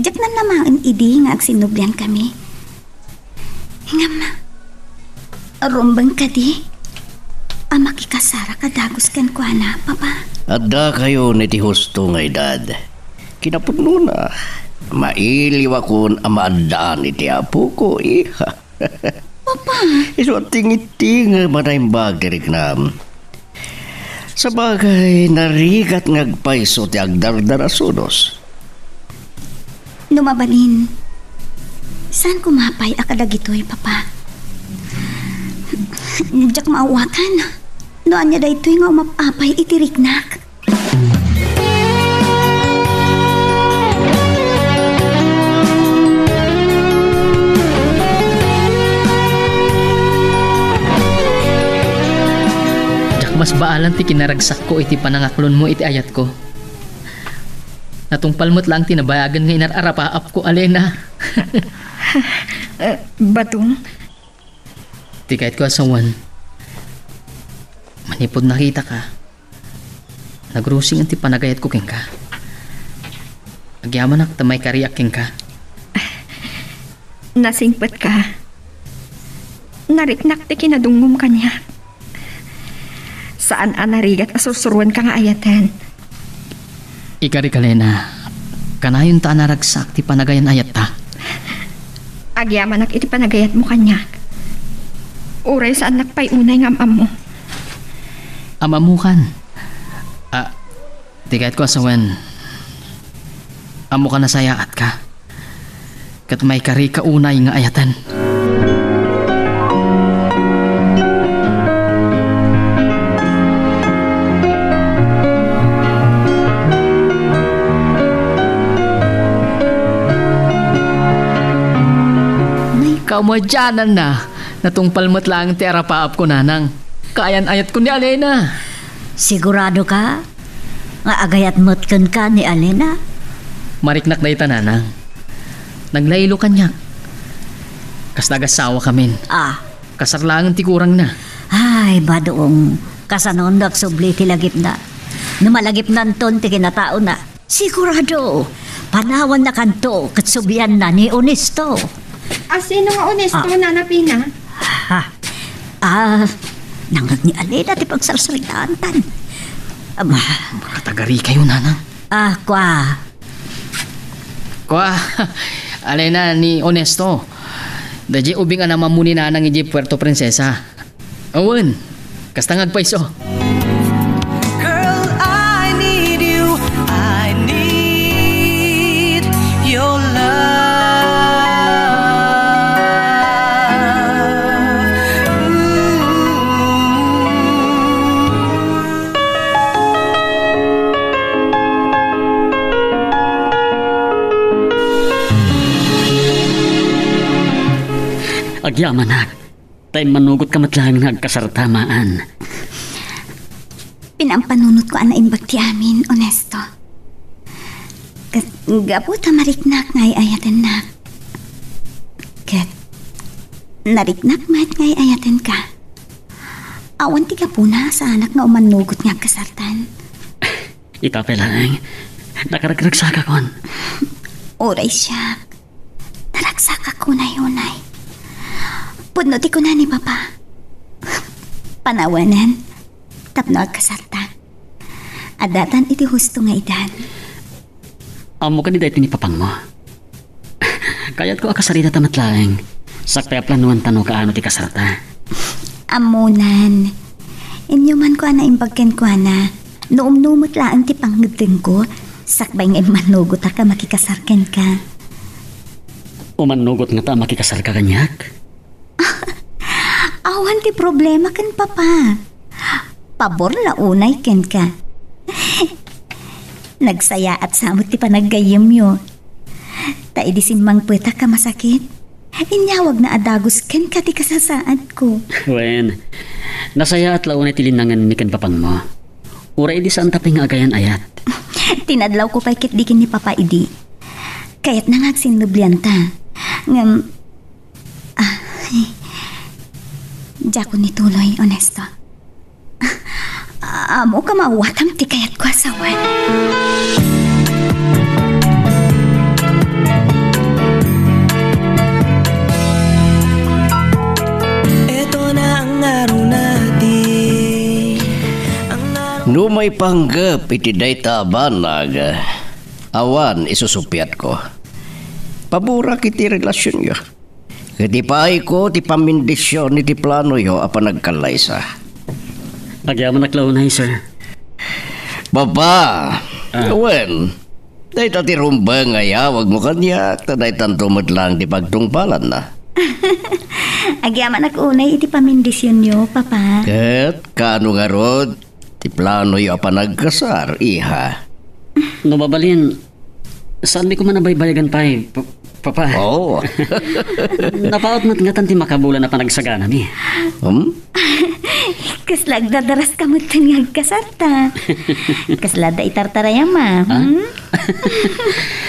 Jack na naman idi nga agsinublian kami. Hingam, rumbang ka di. Makikasara ka dagos kan kwa na, papa. Adda kayo ni ti husto nga edad. Kinapuno na. Mailiwa kon amaandaan iti apo ko, iha. Papa. Iso tingiting manayang bagay nam. Sa bagay, narigat ngagpaiso ti agdardarasonos. Numabalin, saan kumapay akadagitoy, papa? Jack maawatan. Noan niya daytoy nga umapapay itiriknak. Jack, mas baalan ti kinaragsak ko iti panangaklon mo iti ayat ko. Natungpal mo't lang tinabayagan nga inararapaap ko, Alena. Badong? Ti kahit ko asawan, manipod nakita ka. Nagrusing ang ti panagayat ko king ka. Agyaman ak tamay kariak king ka. Nasingpat ka. Nariknak ti kinadungom kanya. Saan anarigat asusuruan ka nga ayatan? Ikari Kalena, kanayon ta naragsak ti panagayan ayat ta. Agyaman ak iti panagayat mo kanya. Uray saan nakpay unay ng amam mo. Amamukan. Di kahit ko asawan, amo ka na sayaat ka. Kat may kari ka unay nga ayatan. Kaumadyanan na. Natungpal mo't lang ti arapaap ko nanang. Kaayan ayat ko ni Alena. Sigurado ka? Nga agayat mo't kan ka ni Alena? Mariknak na ita nanang. Naglaylo kanyak. Kas nagasawa kamin. Kasarlangan ti kurang na. Ay, badoong kasanon nagsubli ti lagip na. Numalagip nanton ti kinatao na. Sigurado, panawan na kanto katsubian na ni Onesto. Sino nga Onesto na napina? Nangag ni Alena ti pagsarsalitaan tan. Baka tagari kayo nanang. Kwa. Alena ni Onesto. Daji ubing na mamuni nanang iji Puerto Princesa. Awan, kasta ngagpaiso. Girl, I need you. I need your love. agyaman hak. Tay manugot ka matlang nagkasartamaan. Pinampanunot ko ang naimbag ti amin, Onesto. Gabuta mariknak ngay ayaten na. Ket, nariknak mat ngay ayaten ka. Awan ti ka po na sa anak nga umanugot nga kasartan. Ikaw lang, nakaragsaga kon. Oray siya. Naragsak ako na yunay. Punuti ko na ni Papa. Panawanan. Tapno agkasarta. Adatan iti husto nga idan. Amo ka ni dahil tinipapang mo. Kaya't ko akasarita tamatlaeng. Sakpay planuan tano kaano ti kasarta. Amunan. Inyo man ko na imbagken ko na. Noom-numot laang ti panggiteng ko. Sakbay nga manugot ka makikasarken ka. Umanugot nga ta makikasar ka kanyak. Awan ti problema kan Papa. Pabor la unay ken ka. Nagsaya at samot ti panaggayem yo. Taidisin mang puweta ka masakit. Inyawag na adagos ken ka ti kasasaad ko. Wen, nasaya at launay tilinangan ni kan papang mo. Ura idi saan taping agayan ayat. Tinadlaw ko pa'y kitdikin ni Papa idi. Kaya't nangagsinublian ta. Ngam... Diyako ni tuloy, Onesto. Amo ka mauwatam ti kayat ko asawan. Eto na ang araw natin. No may panggap iti dayta banag. Awan isusupiat ko. Pabura kiti relasyon yo. Katipay ko ti pamindisyon iti plano yo apan nagkalaysa. Agyaman naklaunay, sir. Baba, wen, dayta ti rumba nga ya, wag mo kanyak, taday tantumod lang ti pagtungpalan na. Agyaman unay iti pamindisyon yo, Papa. Ket, kano nga rod, ti plano yo apan nagkasar, iha. No babalin, saan mi ko man nabaybayagan pa'y, Papa? Oo. Napaot matngatan ti makabulan na panagsagana mi. Kaslag dadaras kamot nga agkasarta. Kaslada itartaraya ma.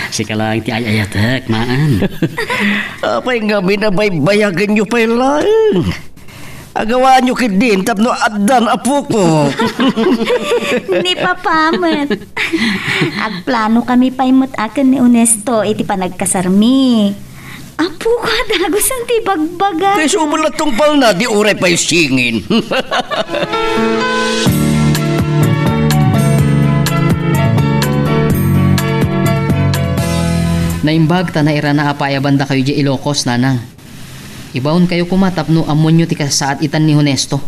Sika lang ti ayayatek, maan. Apay nga binabaybayagan nyo pa'y lang. Agawaan nyo kidin, tapno addan apo ko. Ni Papamat. Agplano kami paimot akin ni Onesto, iti panagkasarmi. Apo ko, dagos ang tibagbaga. Kaya sumul na tungpal na, di uray pa'y singin. Naimbag ta na ira na apaya banda kayo di Ilocos, nanang. Ibawon kayo kumatap no amon nyo ti kasaat itan ni Honesto.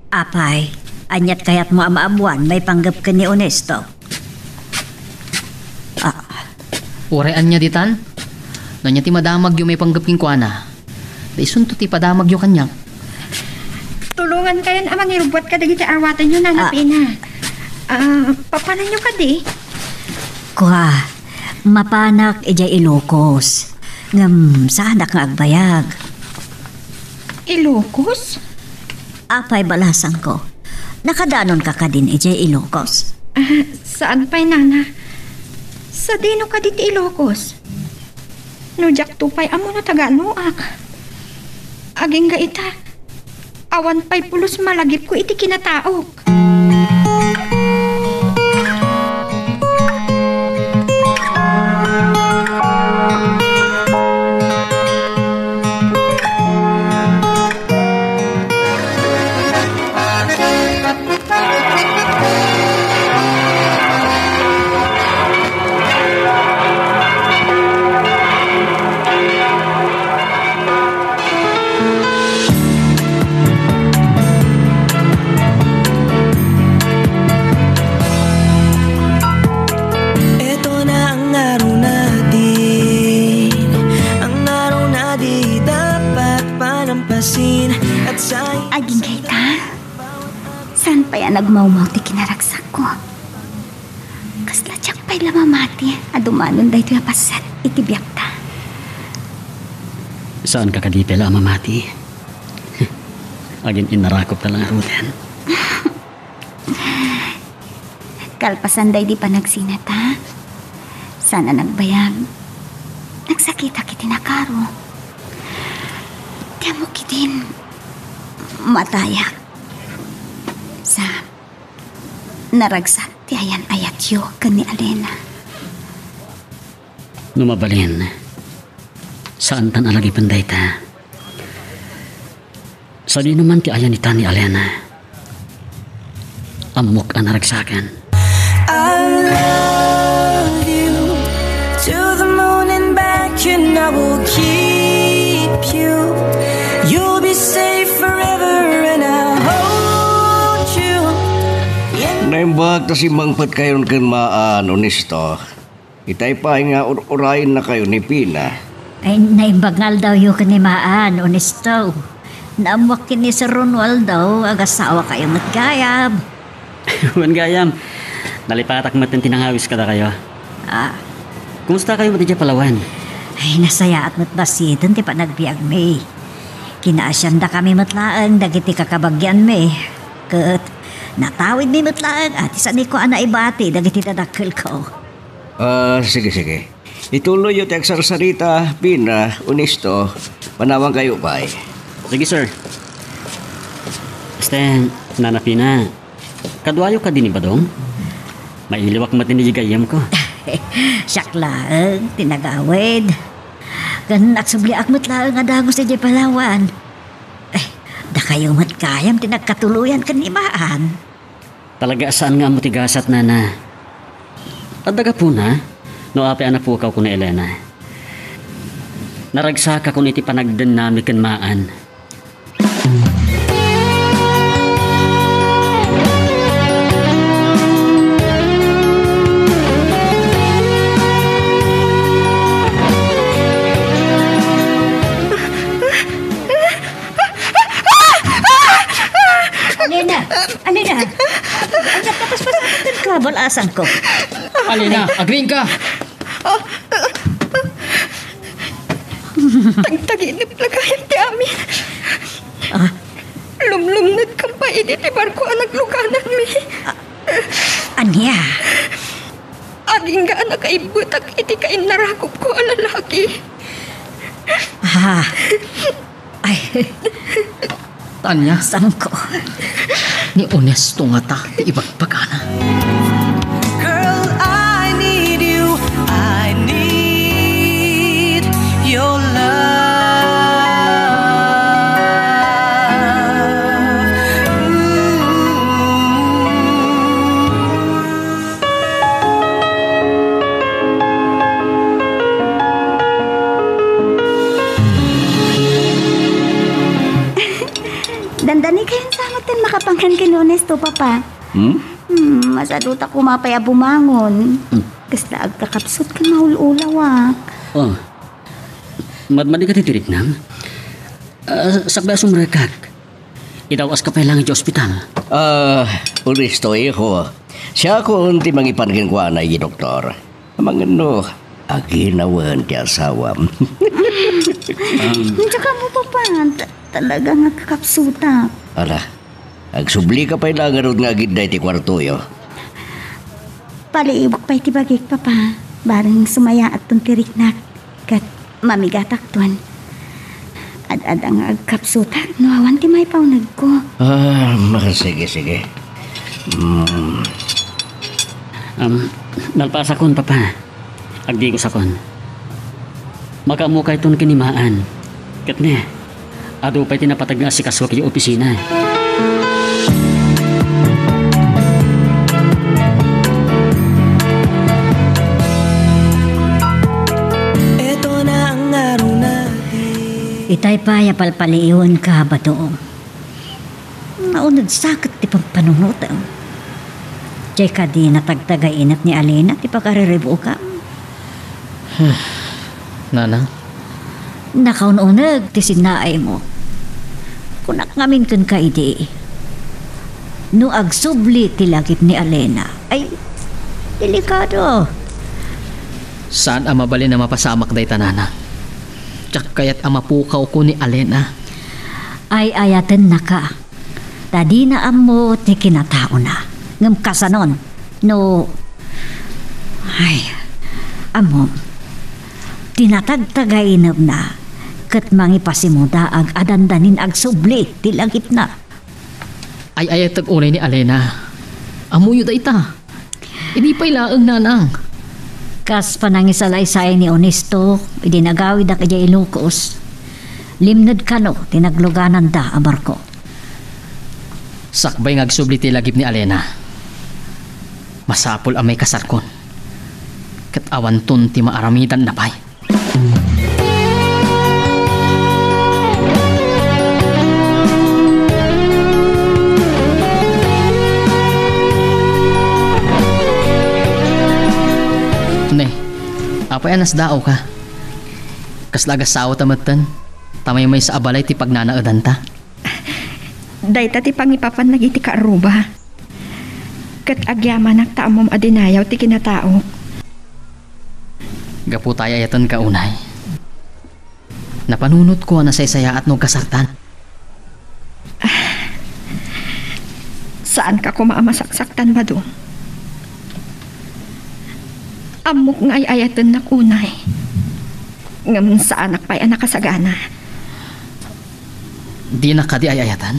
Apay, anyat kayat mo amaabuan may panggap ka ni Onesto. Urean niya ditan. No niya ti madamag yung may panggap king kuana. Daisun to ti padamag yung kanyang. Tulungan kayo na amang irubot ka dagiti arwatan nyo na napina. Papanan nyo ka di? Kuha, mapanak ijay Ilocos. Ngam, saan nga agbayag? Ilocos? Apay balasan ko. Nakadanon ka ka din ijay Ilocos. Saan pa'y nana? Sa dino ka diti Ilocos? No jak tupay amo na taganuak. Aging ga ita. Awan pa'y pulos malagip ko iti kinataok. Aging kayta, saan pa yan nagmaumaw ti kinaragsak ko? Kasla tiyang pa'y lamamati, adumanon dahi ito yapasat, itibiyak ta. Saan ka kadipel ang mamati? Agin inarakop ka lang arutan. Kalpasan day di pa nagsinat ha. Sana nagbayag. Nagsakita kiti na karo. Tiyan mo kitin. Matayak. Sa naragsak ti ayan ayat yo kan ni Alena. Numabalin. Saan tan alagi panday ta? Sa di naman ti ayan ita ni Alena. Amok ang naragsakan. I love you to the moon and back, and I will keep you. You'll be safe forever, and I'll hold you. Naimbag ta si mangpat kayon kan maan, honesto. Itay pa nga urayin na kayo ni Pina. Ay, naimbangal daw yung kanimaan, honesto. Naamwak kini sa Ronald daw, agasawa kayo matgayab. Huwag gayam. Nalipatak matin tinangawis ka na kayo. Kumusta kayo matidya Palawan? Ay, nasaya at matbasitan, ti pa nagbiag may. Kinaasyan da kami matlaang, dagiti kakabagyan may. Kat, natawid may matlaang, at isa ni ko ana ibati, dagiti dadakil ko. Sige. Ituloy yung teksar-sarita, Pina, honesto. Panawang kayo pa eh. Sige, sir. Basta, nanapina. Kadwayo ka din ba dong? Mailiwak matinigayam ko. Syaklaan, tinagawid. Gan nagsubli akmat lang nga dagos sa Palawan. Ay, da kayo matkayam tinagkatuluyan kanimaan. Talaga saan nga mo tigasat na? Tadaga po na, no ape anak po ko ni Elena. Naragsaka ko iti panagdan nami kanmaan. Alina, ang tapos pa sa kabalasan ko. Alina, agring ka! Tagtaginip na kayo ti amin. Lumlum nagkampay di ti barko ang nagluganan mi. Anya? Aging ga anak kaibutak iti kain narakop ko ang lalaki. Ay, Tanya, sangko. ni honesto nga ta, ti ibagpagana. Girl, I need you. I need your Dandani kayong samatin makapanghan kinonesto, Papa. Masaduta ko mapaya bumangon. Kasda agkakapsot ka maululawak. Oh, madmadi ka titirik nang? Sakba sumrekak. Idawas ka pa lang sa ospital. Honesto ko. Siya ko unti mangipankin ko anay, doktor. Mangano, aginawan ti asawam. Tsaka mo, Papa. Talaga nga kakapsuta. Ala, agsubli ka pa ilang arod nga gid ti kwarto yo. Paliibok pa iti bagik, Papa. Barang sumaya at tuntirik na kat mamigatak tuan. Ad-ada nga agkapsuta. Nuawan ti may paunag ko. Sige. Nalpasa kon papa. Agdi ko sa kon. Makamukay ton kinimaan. Kat ne, ado pa'y tinapatag nga si kaswa kayo opisina. Ito na ang araw natin. Itay pa yapalpaliiwan ka ba doon? Naunad sakit ti pagpanunutang. Diyay ka di natagtagainat ni Alena ti pagkariribo ka. Nana? Nakaununag ti sinaay mo. Kunak ngamin kun ka idi. No agsubli ti lagip ni Alena. Ay, delikado. Saan ang mabalin na mapasamak day tanana? Tsak kaya't amapukaw ko ni Alena. Ay ayaten na ka. Tadi na amo ti kinatao na. Ngam kasanon. No. Ay. Amo. Tinatagtagainab na. Kat mangipasimuda ag adandanin ag subli ti langit na. Ay ayatag unay ni Alena. Amuyo da ita. Hindi pa'y laang nanang. Kas panangisalaysay ni Onesto, idinagawid na kaya Ilocos. Limnod ka no, tinagluganan da a barko. Sakbay ngagsubli ti lagip ni Alena. Masapol ang may kasarkon. Kat awanton ti maaramidan na pa'y. Ne, apay anas dao ka. Kaslagas sao tamatan. Tamay may sa abalay ti pagnanaadan ta. Dayta ti pangipapan lagi ti kaaruba. Kat agyaman nagtaamom adinayaw ti kinatao. Gapu tayo ayatan ka unay. Napanunot ko na saysaya at no kasartan. Saan ka kumaamasaksakan ba doon? Amok nga ay ayatan na kunay. Ngam sa anak pa'y anak kasagana. Di na ka di ay ayatan?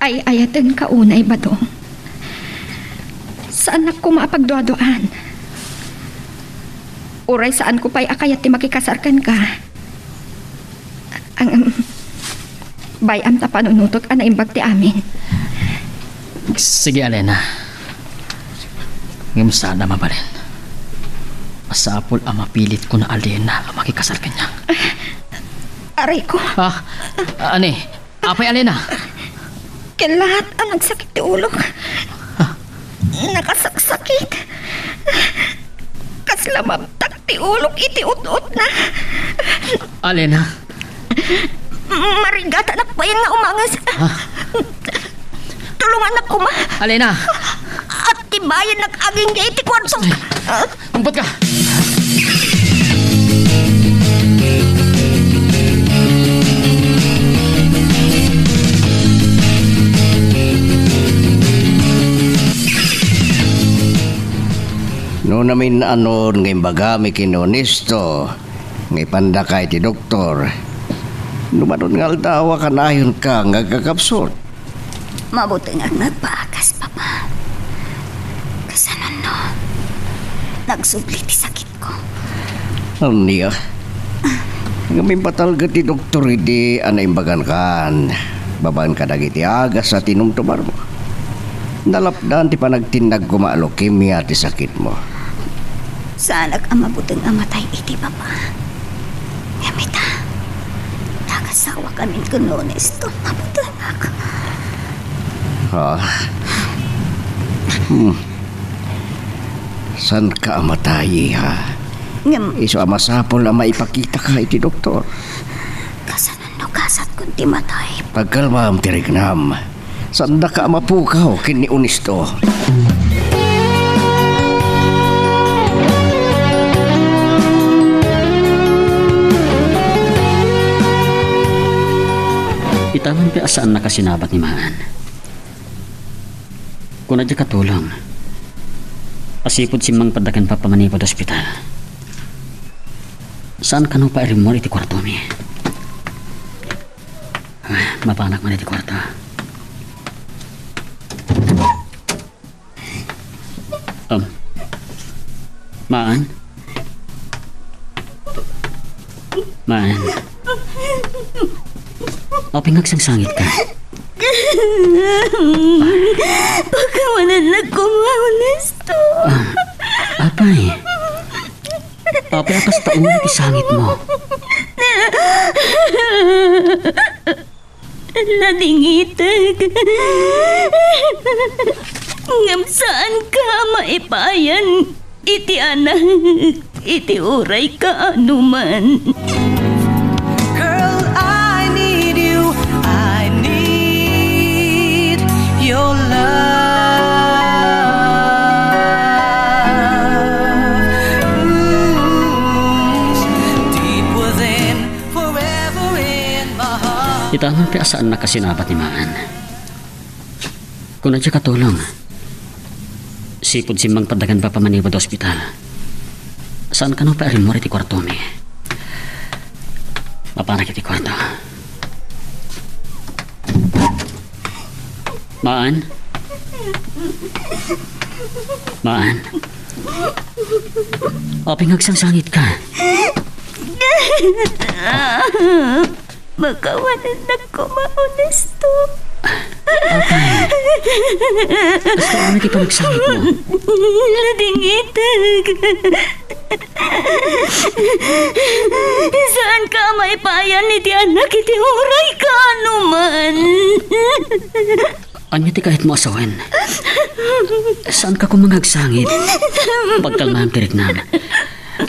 Ay ayatan ka unay ba doon? Saan na ko maapagduaduan? Uray saan ko pa'y akayat ti makikasarkan ka? Ang bayam ta panunutok ana imbag ti amin. Sige Alena. Ngam sana mabalin. Masapol ang mapilit ko na Alena ang makikasal kanya. Aray ko. Ane, apay Alena. Lahat ang nagsakit ti ulo. Nakasaksakit. Kaslamabtak ti ulok iti ut-ut na. Alena. Marigata na pa yan nga umangas. Tulungan na kuma. Alena. At tibayan nag-aging niya iti kwarso. Umpot ka. No namin anon ngay bagami kinonisto ngay pandakay ti doktor. Numanon nga aldawa ka nayon ka nga kakapsot. Mabuti nga nagpaakas, Papa. Kasanon no, nagsubli ti sakit ko. Ano niya? Nga may patalga ti doktor hindi anaimbagan kan. Babaan ka dagiti agas sa tinumtumar mo. Nalapdan ti panagtinag kumaalokimia ti sakit mo. Saanak ang mabuting amatay iti, Papa. Ngamita, nagasawa kami kuno nesto, mabuting ako. San ka amatay ha? Iso amasapol na maipakita ka iti doktor. Kasanan no kasat kung ti matay. Pagkalmam ti Regnam. Sanda ka mapukaw kini Unisto. Itaman pa saan nakasinabat ni Maan. Kung nadya katulong, asipod si Mang padakan pa pamanipod ospital. Saan ka nung pa-erimor iti kwarto mi? Mapanak man iti kwarto. Maan? Maan? O pinagsangsangit ka? Pagkawanan na kumahonesto. Apay? Apay akas taon iti sangit mo. Nadingitag. Ngam saan ka maipayan? Iti anak, iti uray ka anuman. Girl, I need you. I need your love. Deep within Kita man pa saan nakasinapat ni Maan. Kung nadya katulong, sipod simbang padagan pa pamanibod ospital. Saan ka nung paarin mo rin ti kwarto mi? Mapanak iti kwarto. Maan? Maan? O, pinagsangsangit ka. Magawanan na ko ma-honesto. Okay. Basta ano iti panagsangit mo? Ladingitag. Saan ka maipayan ni ti anak iti uray ka anuman? Anya ti kahit mo asawan? Saan ka kumangagsangit? Pagkalmahan tirik nam.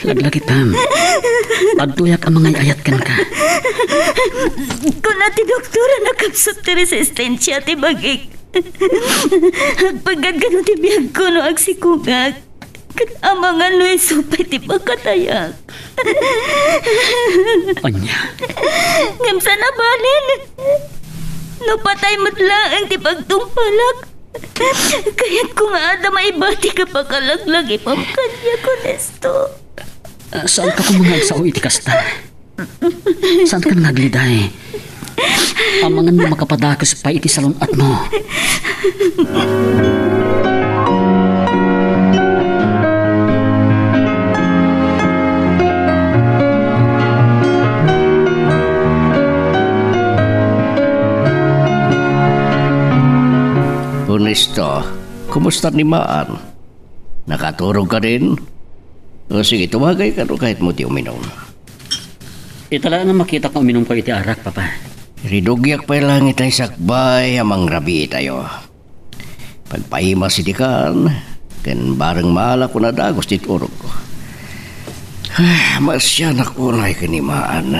Laglagit tam. Pagtuyak ang mga ayat kan ka. Kung ti doktora nakapsot ti resistensya ti bagik. Pagkagano ti biyag ko no agsikugag. Amangan no isupay ti pagkatayak. Anya? Ngamsa na balin. No patay matlaang ti pagtumpalak. Kaya't kung ada maibati ka pakalaglag ipamkanya ko nesto. Saan ka kumangagsaw iti kasta? Saan ka nagliday? Amangan mo makapadakos pa iti salunat mo. Honesto, kumusta ni Maan? Nakaturog ka rin? O sige, tumagay ka rin kahit mo ti uminom. Itala na makita ko uminom ko iti arak, papa. Ridugyak pa lang itay sakbay amang rabi tayo. Pagpaima si Dikan, kan bareng maala ko na dagos ti turog ko. Masya na kunay kanimaan.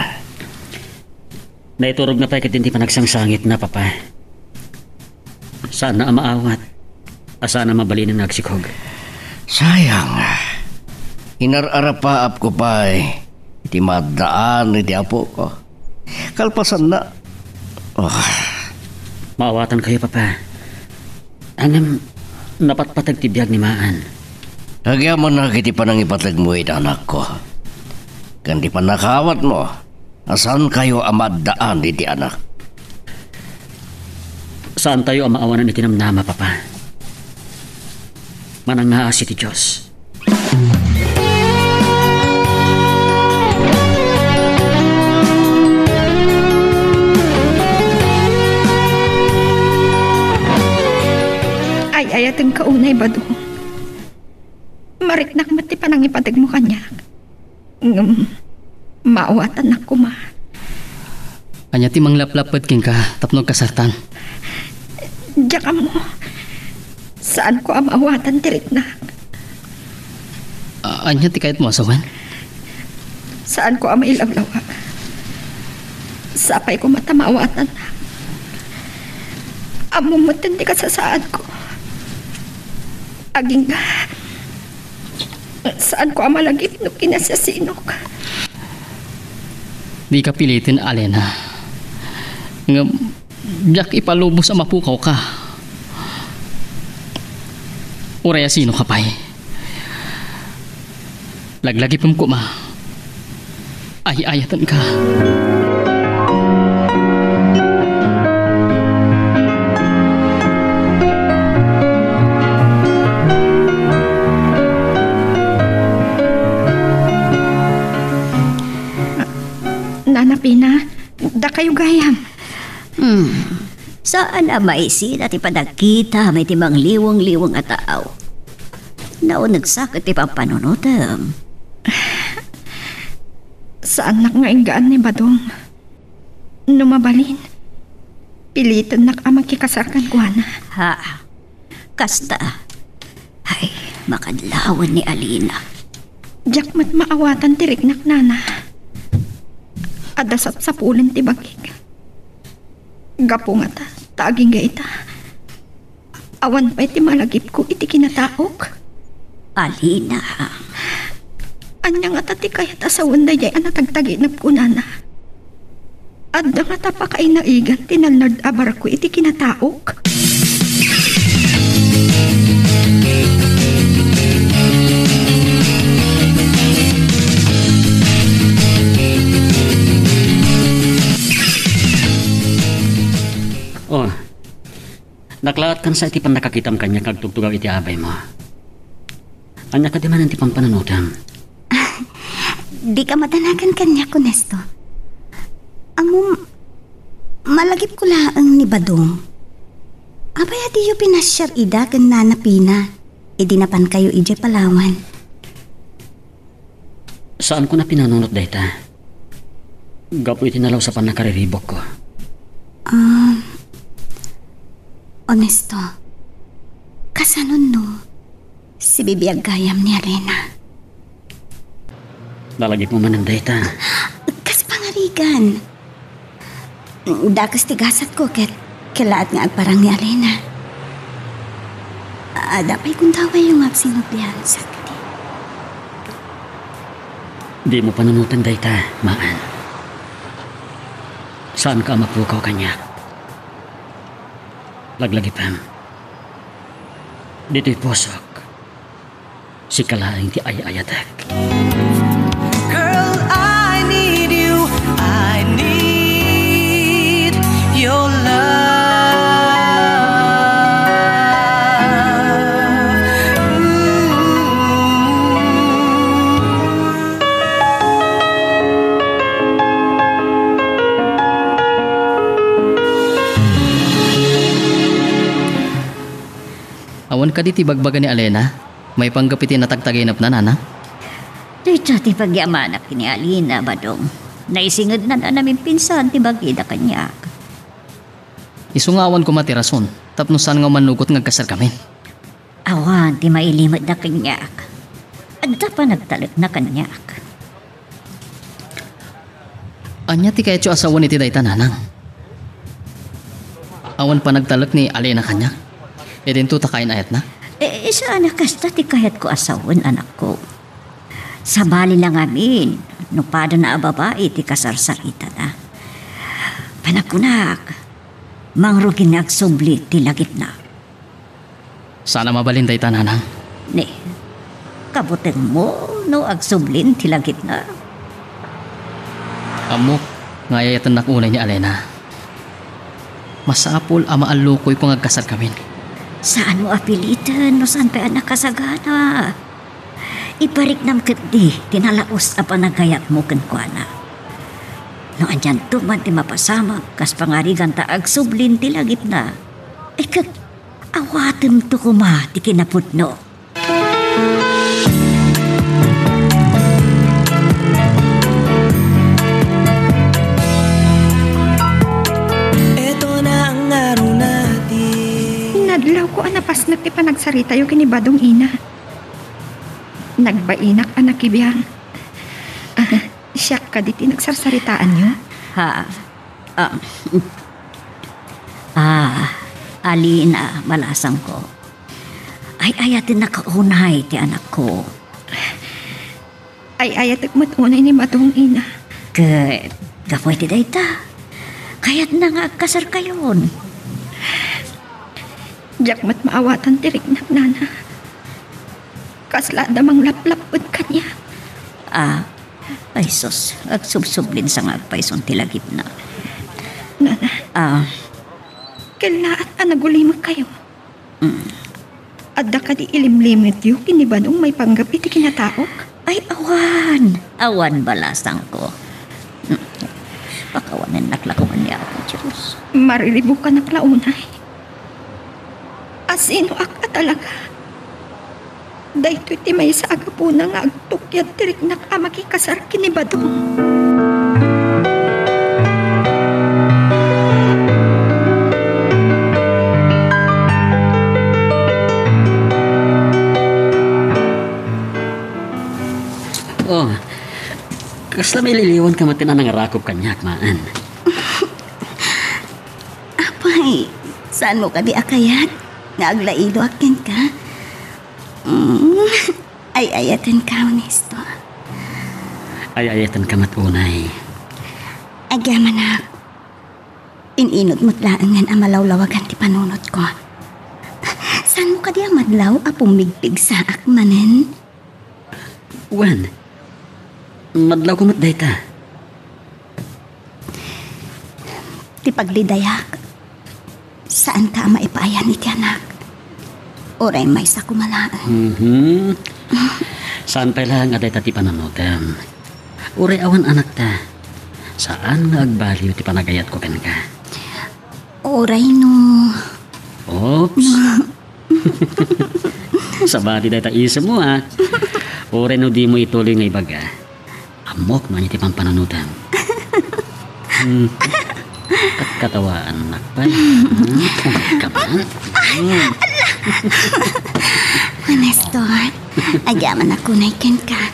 Naiturog na pa ikat hindi pa nagsangsangit na, papa. Saan na maawat? Saan na mabalin ang nagsikog? Sayang. Inararapaap ko pa iti madaan iti apo ko. Kalpasan na. Maawatan kayo, papa. Anam, napatpatag tibiyag ni Maan. Nagyaman na kiti pa nang ipatag mo iti anak ko. Kandi pa nakawat mo. Asan kayo amadaan iti anak? Saan tayo ang maawanan iti namnama, papa? Manangaas iti Diyos. Ay ayateng kaunay bado. Mariknak mati pa nang ipatig mo kanya. Maawatan na ko ma. Anya ti manglaplapet king ka, tapnog kasartan. Diyak mo. Saan ko ang maawatan tirik na? Anya ti kahit mo asawan? Saan ko ang mailawlawak? Sapay ko mata maawatan na. Amumutin di ka sa saan ko. Aging nga. Saan ko ang malagip no kinasasinok? Di ka pilitin, Alena. Nga, Jack ipalubos ang mapukaw ka. Uraya sino ka pa'y? Laglagipin ko ma. Ay-ayatan ka. Nanapina, da kayo gayam. Saan ang maisin at ipadagkita may timang liwang-liwang at taaw? Naon nagsakit ti pampanunutam. Saan nak nga inggaan ni Badong? Numabalin. Pilitan nak amang kikasarkan ko na. Ha? Kasta. Ay, makadlawan ni Alina. Diyak mat maawatan tirik nak nana. Adasap sa pulin ti bagig. Gapo nga ta, taging ga ita. Awan pa iti malagip ko iti kinataok. Alina. Anya nga tati kayat asawan da jay anatagtagi na kunana. Adda nga tapakay na igan, tinalnard abar ko iti kinataok. Oh, naklaat kan sa iti pan nakakitam kanya kagtugtugaw iti abay mo. Anya ka di man ang tipang pananutan. Di ka matanagan kanya, Kunesto. Amo, malagip ko laang ni Badong. Abay, adi yu pinasyar ida kan nanapina. Idinapan kayo ije Palawan. Saan ko na pinanunot dayta? Gapo itinalaw sa panakariribok ko. Honesto, kasanon no, si bibiyag gayam ni Arena. Lalagip mo man ang dayta. Kas pangarigan. Dakas tigasat ko ket kilaat nga agparang ni Arena. Dapay kung taway yung agsinubyan sa kati. Di mo panunutan dayta, maan. Saan ka mapukaw kanya? Laglagipam. Dito'y posok. Si kalaing ti ay-ayadak. Girl, I need you. I need your love. Awan ka di tibagbaga ni Alena. May panggapitin na tagtaginap na nana. Dito ti pagyamanak ni Alina, Badong. Naisingad na namin pinsan ti bagida kanya. Isungawan ko matirason. Tapnosan nga manugot nga kasar kami. Awan ti mailimad na kanya. Adda pa nagtalak na kanya. Anya ti kaya asawan iti dayta nanang. Awan pa nagtalak ni Alena kanya. E din to takain ayat na. Saan kasta ti kayat ko asawan anak ko. Sa bali lang amin, nupada na babae ti kasarsarita na. Panakunak, mangrugin na agsubli ti lagit na. Sana mabalinday ta nanang. Ne, kabuteng mo no agsublin ti lagit na. Amok, ngayayatan nakunay ni Alena. Masapol ama alukoy kung agkasar kami. Saan mo apilitan no saan pa anak kasagana? Iparik nam di tinalaos a panagayat mo kenkwana. No andyan tuman ti mapasama kas pangarigan ta agsublin ti lagit na. Kat awatem to kuma ti kinaputno. Ito na ang araw natin. Nadlaw ko anapas na ti panagsarita yung kinibadong ina. Nagbainak anak ibiyang. Siyak ka di tinagsarsaritaan niyo? Alina, malasang ko. Ay ayatin nakaunay ti anak ko. Ay ayatik matunay ni badong ina. Kapoy ti dayta. Kaya't na nga kasar kayon. Diyak mat maawatan tirik na nana. Kasla damang laplapod kanya. Ay sus, agsubsublin sa ngagpaison tilagit na. Nana, kailaat na nagulimag kayo. Adda ka di ilimlimit yung kinibadong may panggap iti kinataok. Ay awan balasang ko. Pakawanan naklakuman niya ako, Diyos. Mariribo ka na klaunay. Asino ak talaga. Dahito iti may sa agapuna nga agtukyat tirik na kamakikasar kinibadong. Oh, kasta may liliwan ka matin na nangarakop kanyak, maan. Apay, saan mo ka di akayat? Nga aglaido akin ka? Ay ayatan ka, honesto. Ay ayatan ka matunay. Agyaman na, Ininod mo't laangan ang malawlawagan ti panunot ko. Saan mo ka di madlaw a pumigpig sa akmanen? Wan, madlaw ko mat dayta. Ti paglidayak, saan ka maipayan iti anak? Oray may sa kumalaan. Saan pa lang aday ta ti pananutam? Uray awan anak ta. Saan nga agbaliw ti panagayat ko kan ka? Oray no. Oops. Sabadi day ta isa mo ha. Uray no di mo ituloy nga ibaga. Amok man iti pampananutam. Katawaan anak pa. Kaman. Nestor, agyaman ako na iken ka.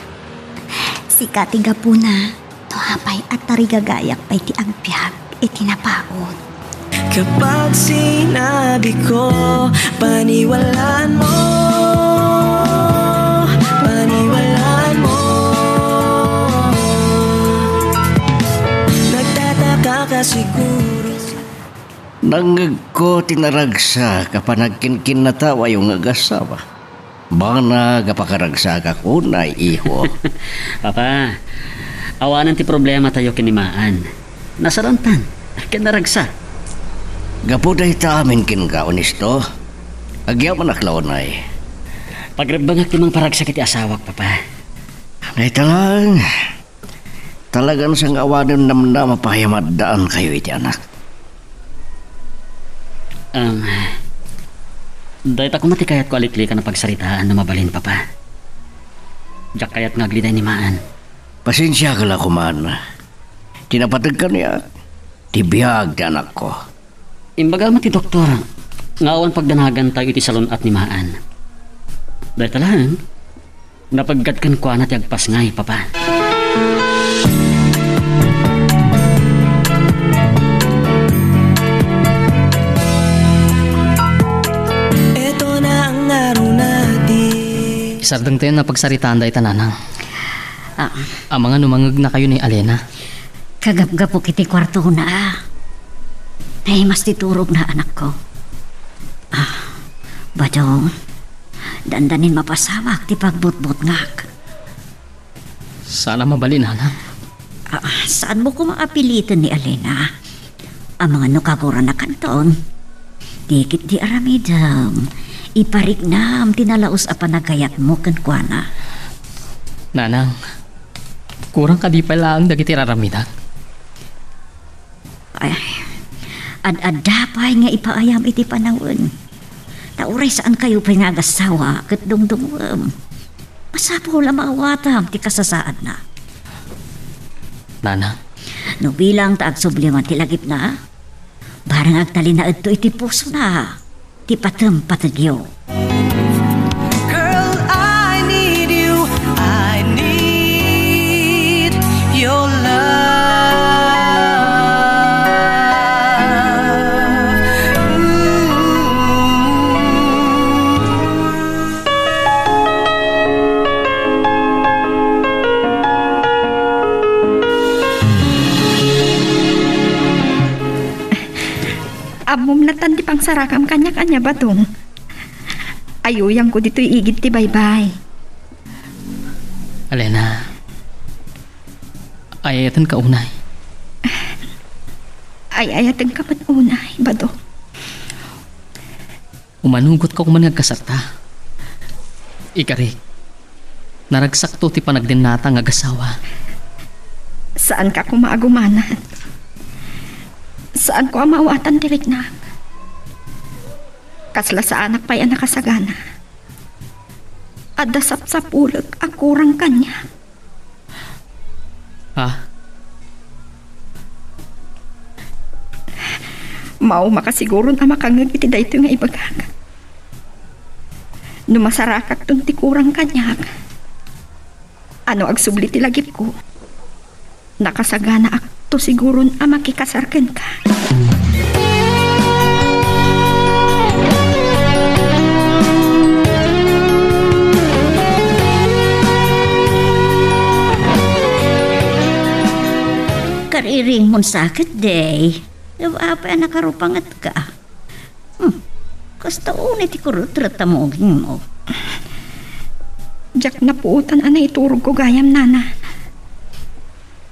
Si Katiga po na, tuhapay at tarigagayak pa'y ti agbyag itinapaot. Kapag sinabi ko, paniwalaan mo, paniwalaan mo. Nagtataka ka siguro. Nangag ko tinaragsa kapanagkinkin na tawa yung agasawa. Bana kapakaragsa ka kunay, iho. Papa, awanan ti problema tayo kinimaan. Nasarantan, kinaragsa. Gapuday ta amin kin ka, honesto. Agyaman aklaonay. Pagrabangak ti mang paragsa kiti asawak, Papa. Nay talang. Talagang sang awanan namna mapahimaddaan kayo iti anak. Dahil ako matikayat ko aliklikan na pagsaritaan na mabalin, Papa. Diyak kayat ngagliday ni Maan. Pasensya ka lang kuman. Tinapatag ka niya. Tibiyag na anak ko. Imbaga mo ti doktor, ngawan pagdanagan tayo iti salon at ni Maan. Dahil talaan, napaggatkan ko na ti agpas ngay, Papa. Isardang tayo na pagsaritaan dahi tananang. Ang mga numangag na kayo ni Alena. Kagap-gapo kiti kwarto na. Nay mas titurog na anak ko. Badong, dandanin mapasawak ti pagbutbut ngak. Sana mabalin, anak. Saan mo ko maapilitan ni Alena? Ang mga nukagura na kanton. Dikit di aramidam. Iparignam tinalaos a panagayat mo kenkwana. Nanang, kurang ka di pala ang dagiti raramidang. Ay, ad-adapay nga ipaayam iti panawon. Tauray saan kayo pa'y nga agasawa kat dungdungwam. Masapo la maawatam ti kasasaad na. Nanang, No bilang taag subliman ti lagip na, barang agtali na ito iti puso na. Ti patem patagyo. Girl, I need you. I need your Abom natan di pang sarakam kanya-kanya batong. Ayuyang ko dito'y igit ti baybay. Alena, ayatan ka unay. Ayatan ka man unay, bato. Umanugot ka kung managkasarta. Ikari, naragsakto ti panagdinata ng agasawa. Saan ka kumaagumanan? Saan ko amawatan direk na? Kasla sa anak pa'y anak kasagana. At dasap sa pulag ang kurang kanya. Mao makasiguron ang makangag iti dayto nga ibagag. Numasarakak tun ti kurang kanya. Ano agsubli ti lagip ko? Nakasagana akto siguron ang makikasarken ka. Kariring mon sakit day. Apa ang nakarupangat ka? Kasta unit ikurutrat mo mo. Jack na puutan anay iturog ko gayam nana.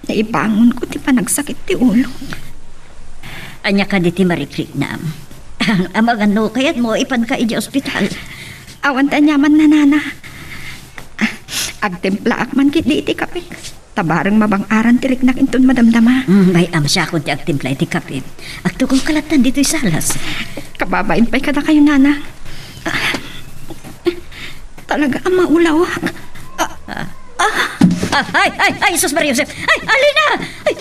Naibangon ko ti panagsakit ti ulo. Anya ka di ti marikrik na. Amagano kaya't mo ipan ka iji ospital. Awan ta nyaman na nana. Agtempla akman kit di iti kapit. Tabarang mabang-aran tirik na kinton madamdama. May siya kung ti agtimpla iti kapit. Agtukong kalatan dito'y salas. Kababain pa'y kada kayo nana. Talaga ang maulawak. Ay, sus Maria Josep. Ay, alina!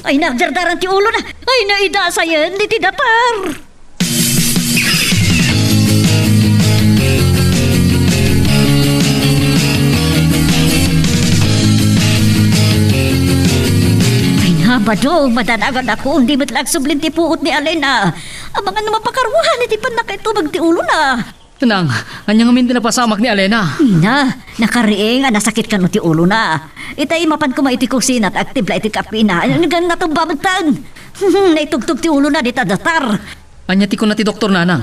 Ay, nagdardaran ti ulo na. Ay, naida sayan, di ti dapar. Badong, madanagan ako, hindi matlag sublin ti puot ni Alena. Ang mga namapakaruhan, iti pan na kayo tubag ti ulo na. Tenang, anyang amin din napasamak ni Alena. Ina, nakariing, nasakit ka no ti ulo na. Itay mapan ko maiti kusin at aktibla iti kapina. Gan natumbamtan. Naitugtog ti ulo na, di tadatar. Anya ti ko na ti Doktor Nanang.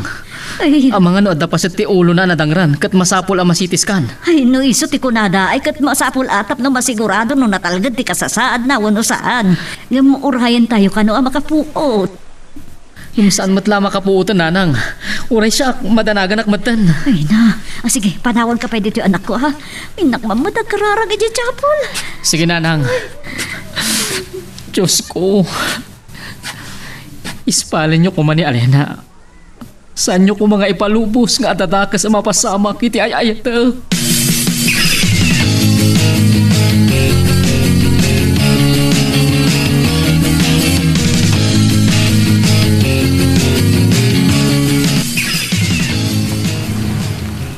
Ay, Ang mga no, dapasit ti ulo na nadangran, kat masapol ang masitiskan. ay no iso ti kunada, ay kat masapul atap no masigurado no natalgad ti kasasaad na wano saan. Ngam urayan tayo kano ang makapuot. Yung saan matla makapuutan, Nanang. Uray siya, madanagan akmatan. Ay na, sige, panawal ka pa dito anak ko ha. Inak mamadag kararag iti chapol. Sige, Nanang. Diyos ko. Ispalin niyo kuman ni Alena. Saan niyo ko mga ipalubos nga atatakas ang mapasama kiti ay-ayata.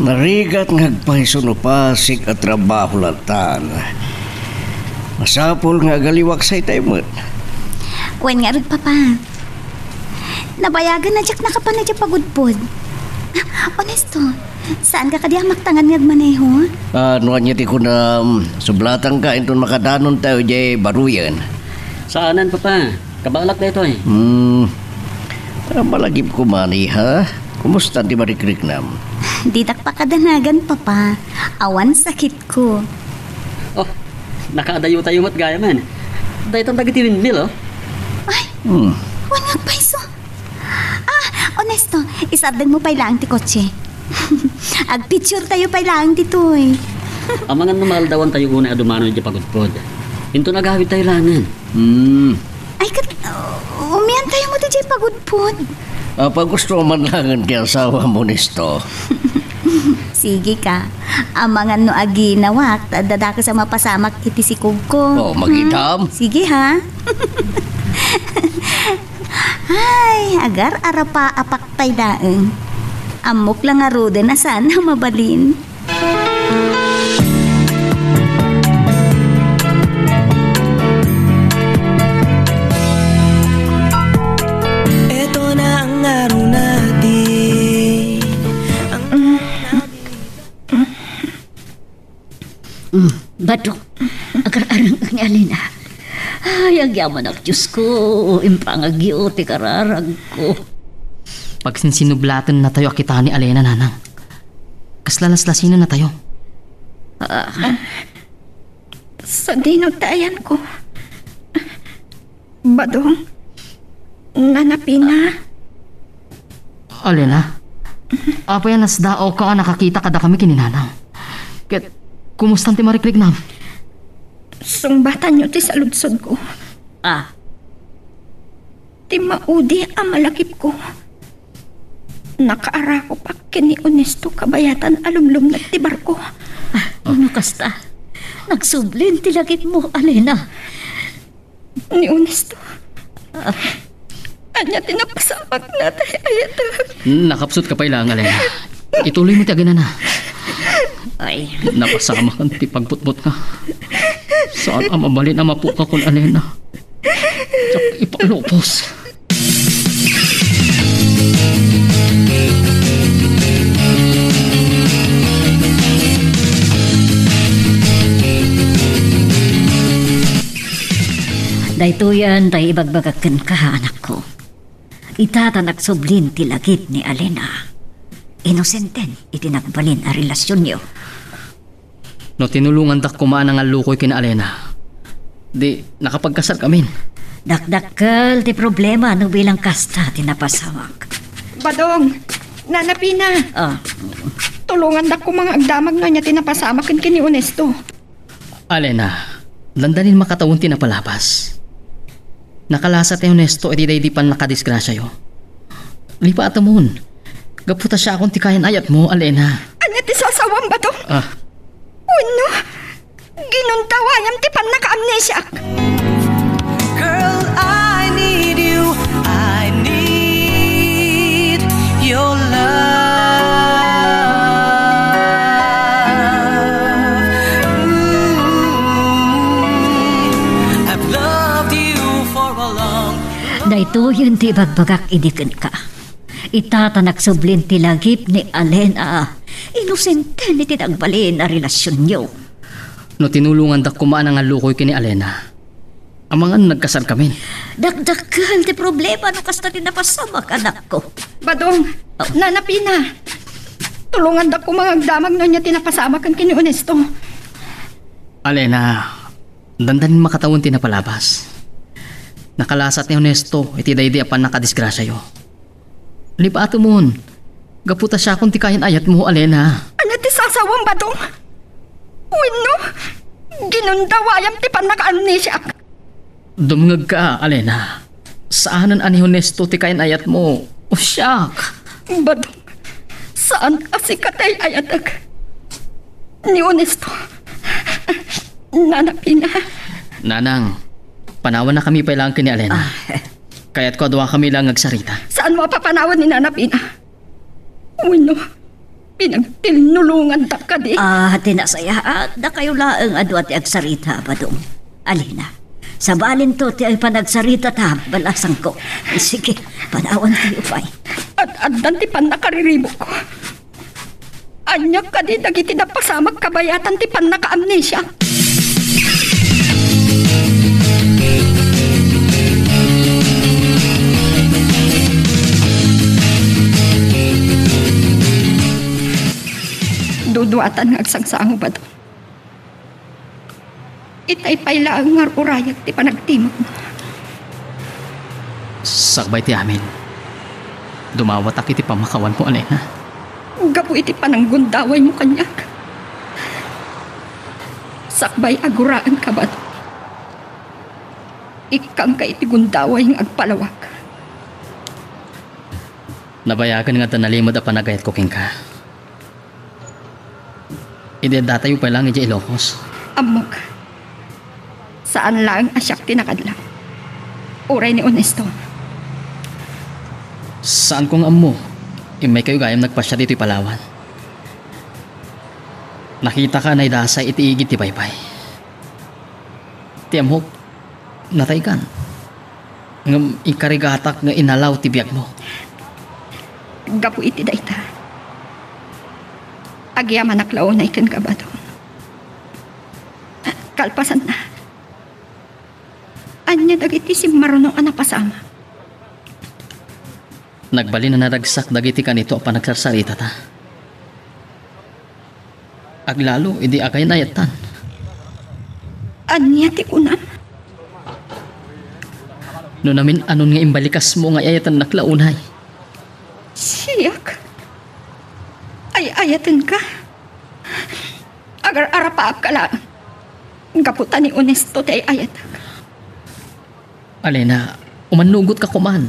Narigat ngagpahisunupasik at trabaho latan. Masapol nga galiwak sa itaymot. Wen nga rin, Papa. Nabayagan na Jack nakapan na Jack pagudpod. Honesto, saan ka kadi maktangan nga maneho? Ano niya ti ko na sublatang ka inton makadanon tayo jay baruyan. Saanan, Papa? Kabalak na ito eh. Malagip ko mani ha. Kumusta ti marikrik nam? Ditak pa kadanagan, Papa. Awan sakit ko. Oh, nakaadayo tayo mat gaya man. Dahil itong dagiti windmill, oh. Ay, wan nga paiso. Honesto, isardag mo pa ilang ti kotse. Ag-picture tayo pa ilang dito eh. Ang mga numaldawan tayo una adumano di pagudpod. Hinto nagawid tayo langan. Ay, umiyan tayo mo di pagudpod. Pag gusto man langan kaya asawa mo nisto. Sige ka. Ang mga no aginawak, dada ka sa mapasamak iti si Kugko. Magidam. Sige ha. Ay, agar arapa apaktay daeng. Amok lang aruda na sana mabalin. Eto na ang araw natin. Badong, agar-arang ang Alena. Ay, ang yaman ak Diyos ko. Impangagyo, ti kararag ko. Pag sinsinublatan na tayo akita ni Alena, Nanang. Kaslalas-lasinan na tayo. Sa dinagtayan ko. Badong, nanapina. Alena, apa yan nasdao ka nakakita kada kami kininanang. Ket, kumusta ti marikrik nam? Sungbatan nyo ti saludsod ko. Ti maudi ang malakip ko. Nakaara ko pa kini Honesto kabayatan alumlum na ti barko. Ano kasta? Nagsublin ti lagit mo, Alena. Ni Honesto. Anya tinapasamak na tayo ayata. Nakapsot ka pa ilang, Alena. Ituloy mo ti agina na. Ay, Napasama kang ti pagputput ka. Saan ang mabalin ang mapuka kon Alena? Tsak ipalupos. dahito yan, tayo ibagbagakan ka, anak ko. Itatanak sublin ti lagit ni Alena. Inosenten iti nagbalin a relasyon niyo. No tinulungan dak kumaan nga lukoy kina Alena. Di nakapagkasal kami. Dakdakkel ti problema no bilang kasta ti napasawak. Badong, nanapina. Ah, Tulungan dak ko mga agdamag no niya tinapasama ken kini Onesto. Alena, landanin makatawon tinapalabas. Nakalasa tayo Nesto iti day di pan nakadisgrasya yo. Lipa atamon. Gaputa siya akong tikayan ayat mo, Alena. Anya ti sasawang ba to? Ah, Uno, ginuntawayam ti pan naka-amnesia. Girl, I need you. I need your love. I've loved you for a long. dayto yun ti bagbagak idiken ka. Itatanak sublin ti lagip ni Alena. Inosenten iti nagbalin a relasyon niyo. no tinulungan dak kumaan nga lukoy kini Alena. Amangan nagkasal kami. Dakdakkel ti problema no kasta ti napasamak anak ko. Badong, nanapina. Tulungan dak ko mga agdamag no niya tinapasama ken kini Onesto. Alena, dandanin makatawon tinapalabas. Nakalasat ni Honesto iti day di apan nakadisgrasya yo. Lipa atamon. Gaputa siya akong tikayan ayat mo, Alena. Anya ti sasawang Badong? Uno, ginuntawayam ti pan naka-amnesia. Dumngag ka, Alena. Saanan ani Honesto tikayan ayat mo? O siyak. Badong, saan kasi katay ayatag? Ni Onesto. Nanapina. Nanang, panawan na kami pailangan kini Alena. Kaya't ko adwa kami lang agsarita. Saan mo papanawan ni Nanapina? Uno, pinagtinulungan tak ka di. Tinasayaan na kayo laang adu at agsarita, Badong. Alina, sa balin to ti ay panagsarita ta, balasang ko. Sige, panawan tayo pa'y. At addan ti pan nakariribok ko. Anya ka di dagiti na pasamag kabayatan ti pan naka-amnesia. Duduatan nga agsangsango ba to? Itay payla ang urayag ti panagtimok mo. Sakbay ti amin. Dumawat ak iti pamakawan mo, Alena. Gapu iti pananggundaway mo kanyak. Sakbay aguraan ka ba to? Ikang ka iti gundaway ng agpalawak. Nabayagan nga tanalimod a panagayat ko king ka. Ide datayo pa lang iti Ilocos. Amok. Saan lang asyak tinakadlang? Uray ni Onesto. Saan kong amo? Imay kayo gayam nagpasya dito Palawan. Nakita ka na idasay iti igit ti Baypay. Ti amok, natay kan. Ngam ikarigatak nga inalaw ti biyag mo. Gapu iti dayta. Agyaman naklaw na ikan ka ba doon? Kalpasan na. Anya dagiti si marunong anapasama. Nagbalin na naragsak dagiti kanito pa nagsarsarita ta. Aglalo, hindi agay nayatan. Anya ti unam? No namin anon nga imbalikas mo nga ayatan naklaunay. Siyak. Ay ayatan ka. Agar arapaap ka lang. Kaputan ni Onesto ti ayatag. Alena, umanugot ka kuman.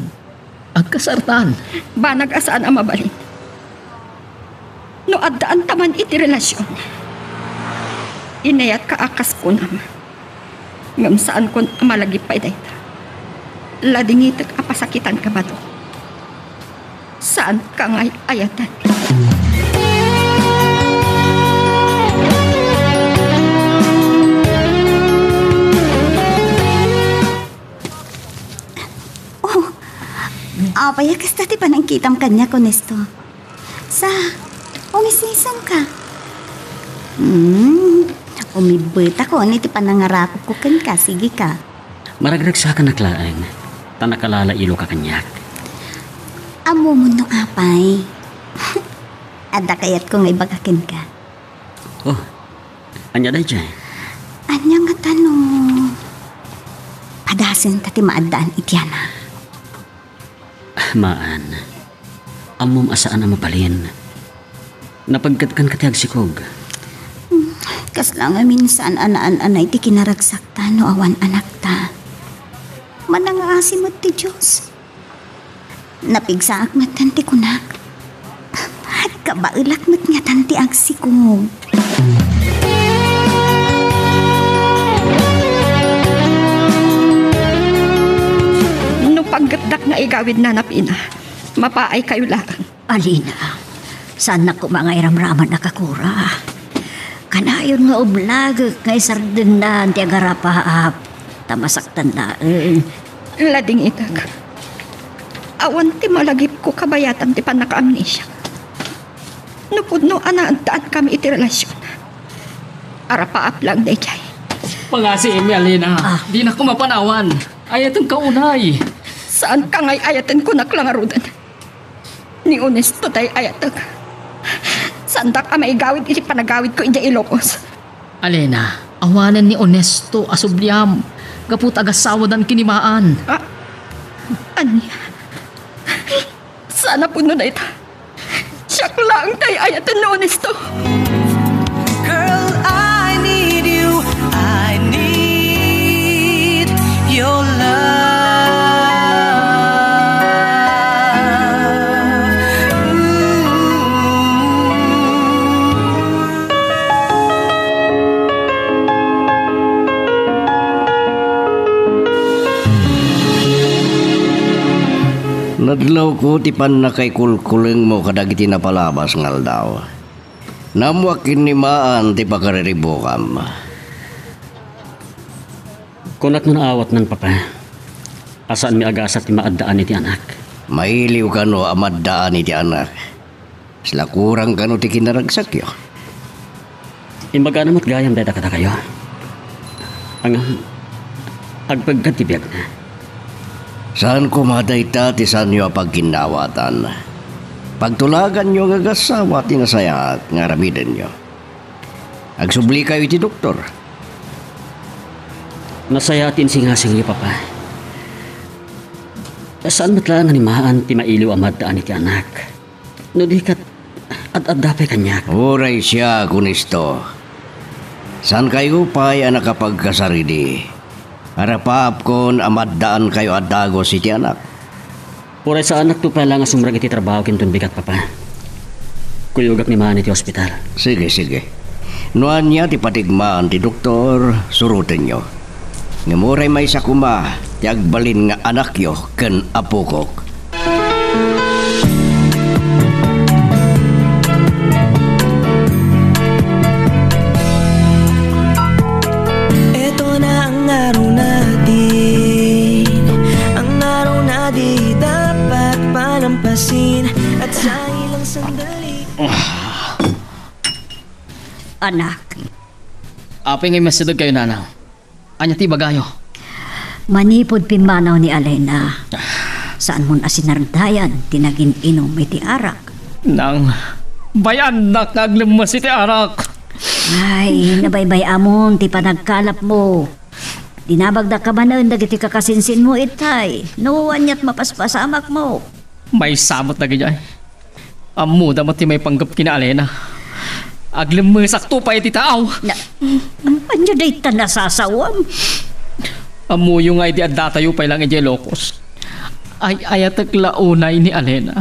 Agkasartan. Banag asaan ang mabalin. No addaan taman iti relasyon. Inayat ka akas ko naman. Ngam saan ko malagip pa dayta. Ladingitak apasakitan ka ba to? Saan ka nga'y ayatan? Apaya kasta ti panangkitam kanya ko nesto. Sa, umisnisan ka. Umibita ko, ni ti panangarako ko kan ka, sige ka. Maragragsakan naklaan. Tanakalala ilo ka kanyak. Amo mo no apay. Ada kayat ko nga ibagakin ka. Oh, anya day dyan. Anya nga tanong. Padasin ta ti maadaan ityana. Maan, amom asaan ang mapalin. Napagkatkan katiyag sikog. Kas lang nga minsan anaan-anay ti kinaragsak ta no awan anak ta. Manangaasimot ti Diyos. Napigsaak mat tanti kunak. Kabailak mat nga tanti agsikog. No paggatdak nga igawid na napina, mapaay kayo lang. Alina, saan na ko mga iramraman nakakura? Kanayon nga ublag, kay sardin na ang tiagarapaap, tamasaktan na. Lading itag. Awan ti malagip ko kabayatan ti panaka-amnesia. Napudno anaantaan kami iti relasyon. Arapaap lang day jay. Pangasi mi Alena. Di na ko mapanawan. Ayatong kaunay. Saan ka ngay ayaten ko naklangarudan? Ni Honesto tay ayatag. Saan ka maigawid iti panagawid ko iti Ilocos? Alena, awanan ni Honesto asubliam. Kaput agasawadan kinimaan. Anya? Sana puno na ita. Siyak lang tay ayatan ni Honesto. Girl, I need you. I need your love. Nadlaw ko tipan na kay kulkuleng mo kadagiti na palabas ngal daw. Namuakin ni maan ti pakariribukam. Kunat mo naawat ng papa. Asaan mi agasat ti maaddaan iti anak. Mailiw ka no amaddaan iti anak. Sila kurang ka no ti kinaragsak yo. Imbaga namat gayam dada kata kayo. Ang agpagkatibiyag na. Saan ko madayta ti saan nyo pagkinawatan? Pagtulagan nyo gagasawa ti nasayat nga ramiden nyo. Agsubli kayo iti doktor. Nasayatin singasing iyo papa. Saan matlaan nga ni maan ti mailiw amaddaan iti anak. No di kat ad-addapay kanyak. Uray siya kunisto. Saan kayo pa'y nakapagkasaridi? Arapaap kon amaddaan kayo adagos iti anak. Puray sa anak to pala nga sumrag iti trabaho kintun bigat papa. Kuyugak ni maan iti ospital. Sige, sige. Nuan niya ti patigmaan ti doktor, surutin nyo. Ngamuray may sakuma, ti agbalin nga anak yo ken apukok. At sa ilang sandali Anak, Apay ngay masidog kayo nanaw. Anya ti bagayo. manipod pimanaw ni Alena. Saan mo asinardayan, tinagin inom may ti arak. Nang bayan na kaglumas iti arak. Ay, nabaybay amon, ti panagkalap mo. Dinabagda ka ba na dagiti kakasinsin mo itay? Nuwan niya't mapaspasamak mo. May samot na ganyan. Amu damat ti may panggap kina Alena. Aglumasak to pa iti tao. Anya day ta nasasawam? Amu yung ay di adatayo pa lang iti Ilocos. Ay ayatag launay ni Alena.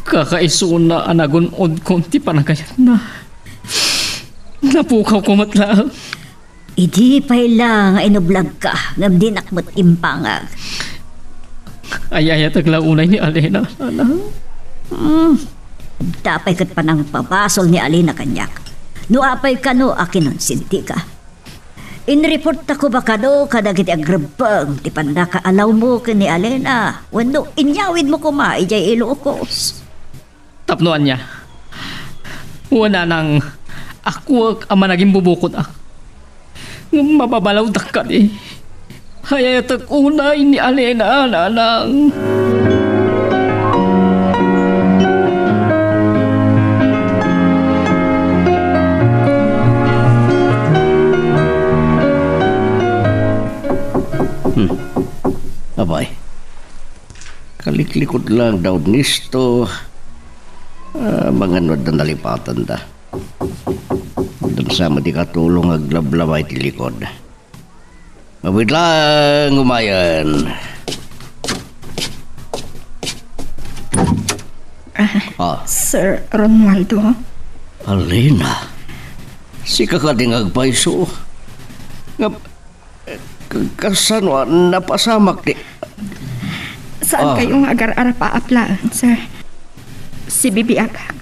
Kakaisuna anagunod kong ti panagayat na. Napukaw ko matla. Idi pa'y lang inublag ka, ngam di nakmat impangag. Ay ayatag launay ni Alena. Tapay kat pa ng papasol ni Alena kanyak. No apay ka no akinon sinti ka. In-report ako ba ka no kadagiti agrabang ti pandaka alaw mo ni Alena. Wano inyawid mo kuma ijay Ilocos. Tapnoan niya. Wala nang ako ang managing bubukod ah. Mababalaw dakat eh. Hayatag unay ni Alena nanang. Abay, kaliklikod lang daw nisto. Mga nod na nalipatan da. Doon sama di katulong aglablabay ti likod. Mabit lang, umayan. Sir Ronaldo? Alina, si kakading agpaiso. Kasano napasamak di? Saan kayong agar-ara paaplaan, sir? Si Bibi Agag.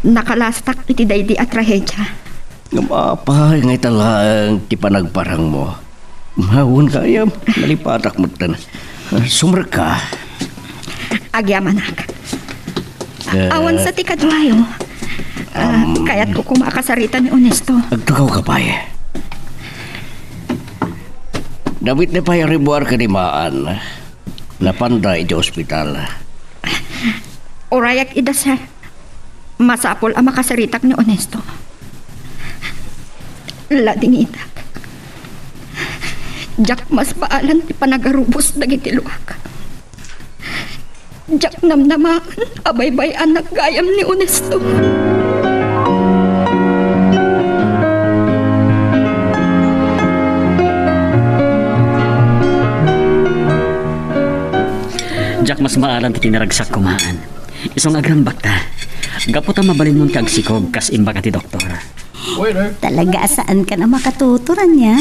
Nakalastak iti daydi at trahedya. Ngapapay ngay talang ti panagparang mo. Mahon kaya, nalipatak mo tan. Sumra ka. Agyamanak. Awan sa tikadwayo. Kaya't ko kumakasarita ni Onesto. Agtukaw ka pa eh. Dapat na pa yung ribuar kanimaan. Napanday di ospital. Urayak ida, sir. Masapol ang makasaritak ni Onesto. Lading itak. Jak mas paalan ti panagarubos dagiti luwak. Jak namnamaan abay-bay anak gayam ni Onesto. Jak mas maalan ti kinaragsak kumaan. Isong agrambak ta. Gapot ang mabalin mong kagsikog kas imba ka ti doktor. Talaga saan ka na makatuturan niya?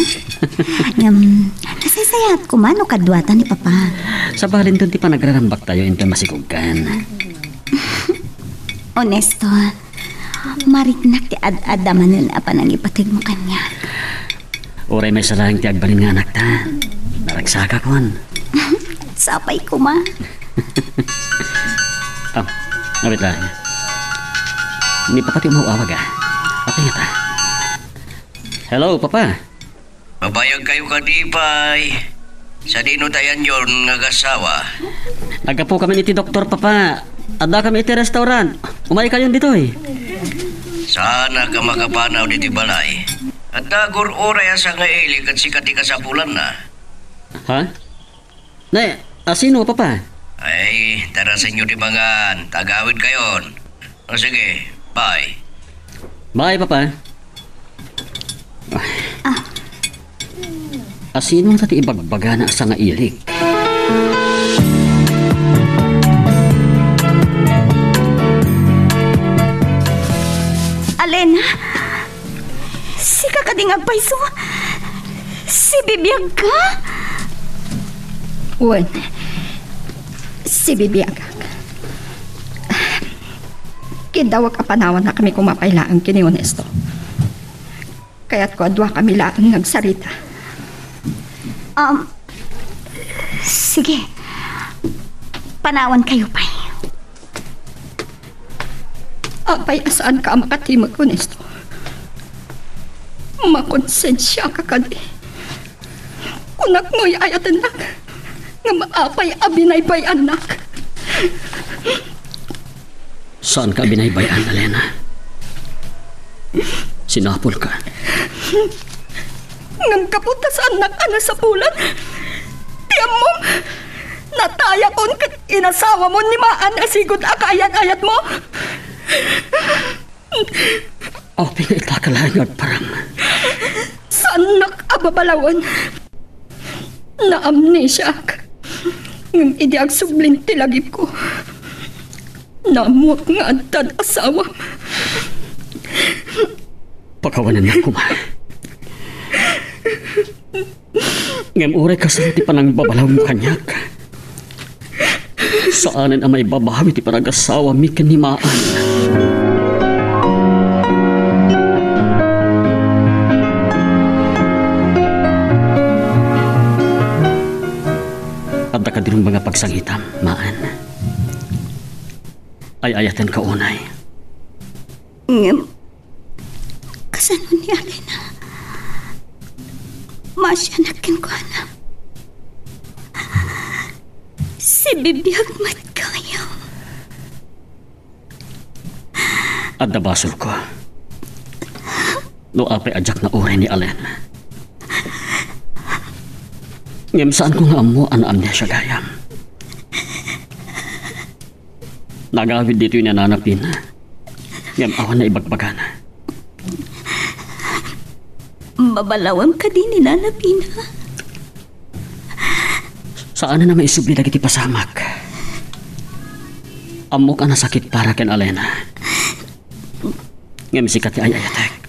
Nasasayat ko man o kadwata ni Papa. Sa balin doon ti panagrarambak tayo into masikog kan. Onesto, mariknak ti ad-adaman nun apa nang ipatig mo kanya. Oray may salang ti agbalin nga anak ta. Naragsaka kon. Sapay ko ma. Ngabit lang. Ni Papa ti umawawag Apa nga ta? Hello, Papa. Mabayag kayo kadipay. Sa dino tayan yon nagasawa. Aga po kami iti doktor, Papa. Ada kami iti restaurant. Umay kayo dito eh. Sana ka makapanaw diti balay. At dagur oray asa nga ilig at sikat di kasapulan na. Ha? Nay, sino, Papa? Ay, tara sa inyo di bangan. Tagawid kayon. O sige, bye. Bye, Papa. Sino ang tati ibagbaga na sa nga ilig? Alena, si kakading agpaiso. Si bibiyag ka? Uwan, si Bibi Agag. Kidawag kapanawan na kami kumapailaan kini Onesto. Kaya't ko adwa kami laang nagsarita. Sige. Panawan kayo pa. Apay asaan ka makatimag, Onesto? Makonsensya ka kadi. Kunak mo'y ayat anak. Nga maapay abinaybay anak. Saan ka binaybayan, Alena? Sinapol ka. Ngam kapunta sa anak ana sa pulan. Tiyam mo, nataya kon inasawa mo ni Maan asigod akayat-ayat mo. O, pinita ka lang parang. Sa anak ababalawan. Na amnesia ka. Ngam idi ag sublin tilagip ko. Namuak nga antad asawa. Pakawanan na kuma. Ngam uray ka sa ti panang babalaw mo kanyak. Saanin ang may babawi ti panag-asawa mi kanimaan. Adda ka dirong mga pagsangitam, Maan. Ay ayatan ka unay. Ngam, kasano ni Alena? Masya nakin ko na. Si bibiyag mat kayo. Adda basol ko. No apay ajak na uray ni Alena. Ngem saan ko nga amo ang amnesia gayam. Nagawid dito yung nananapin. Ngem awan na ibagbagana. Mabalawam ka din ni Nana Pina. Saan na may isubli lagi ti pasamak? Amo ka na sakit para ken Alena. Ngem sikat ti ayayatek.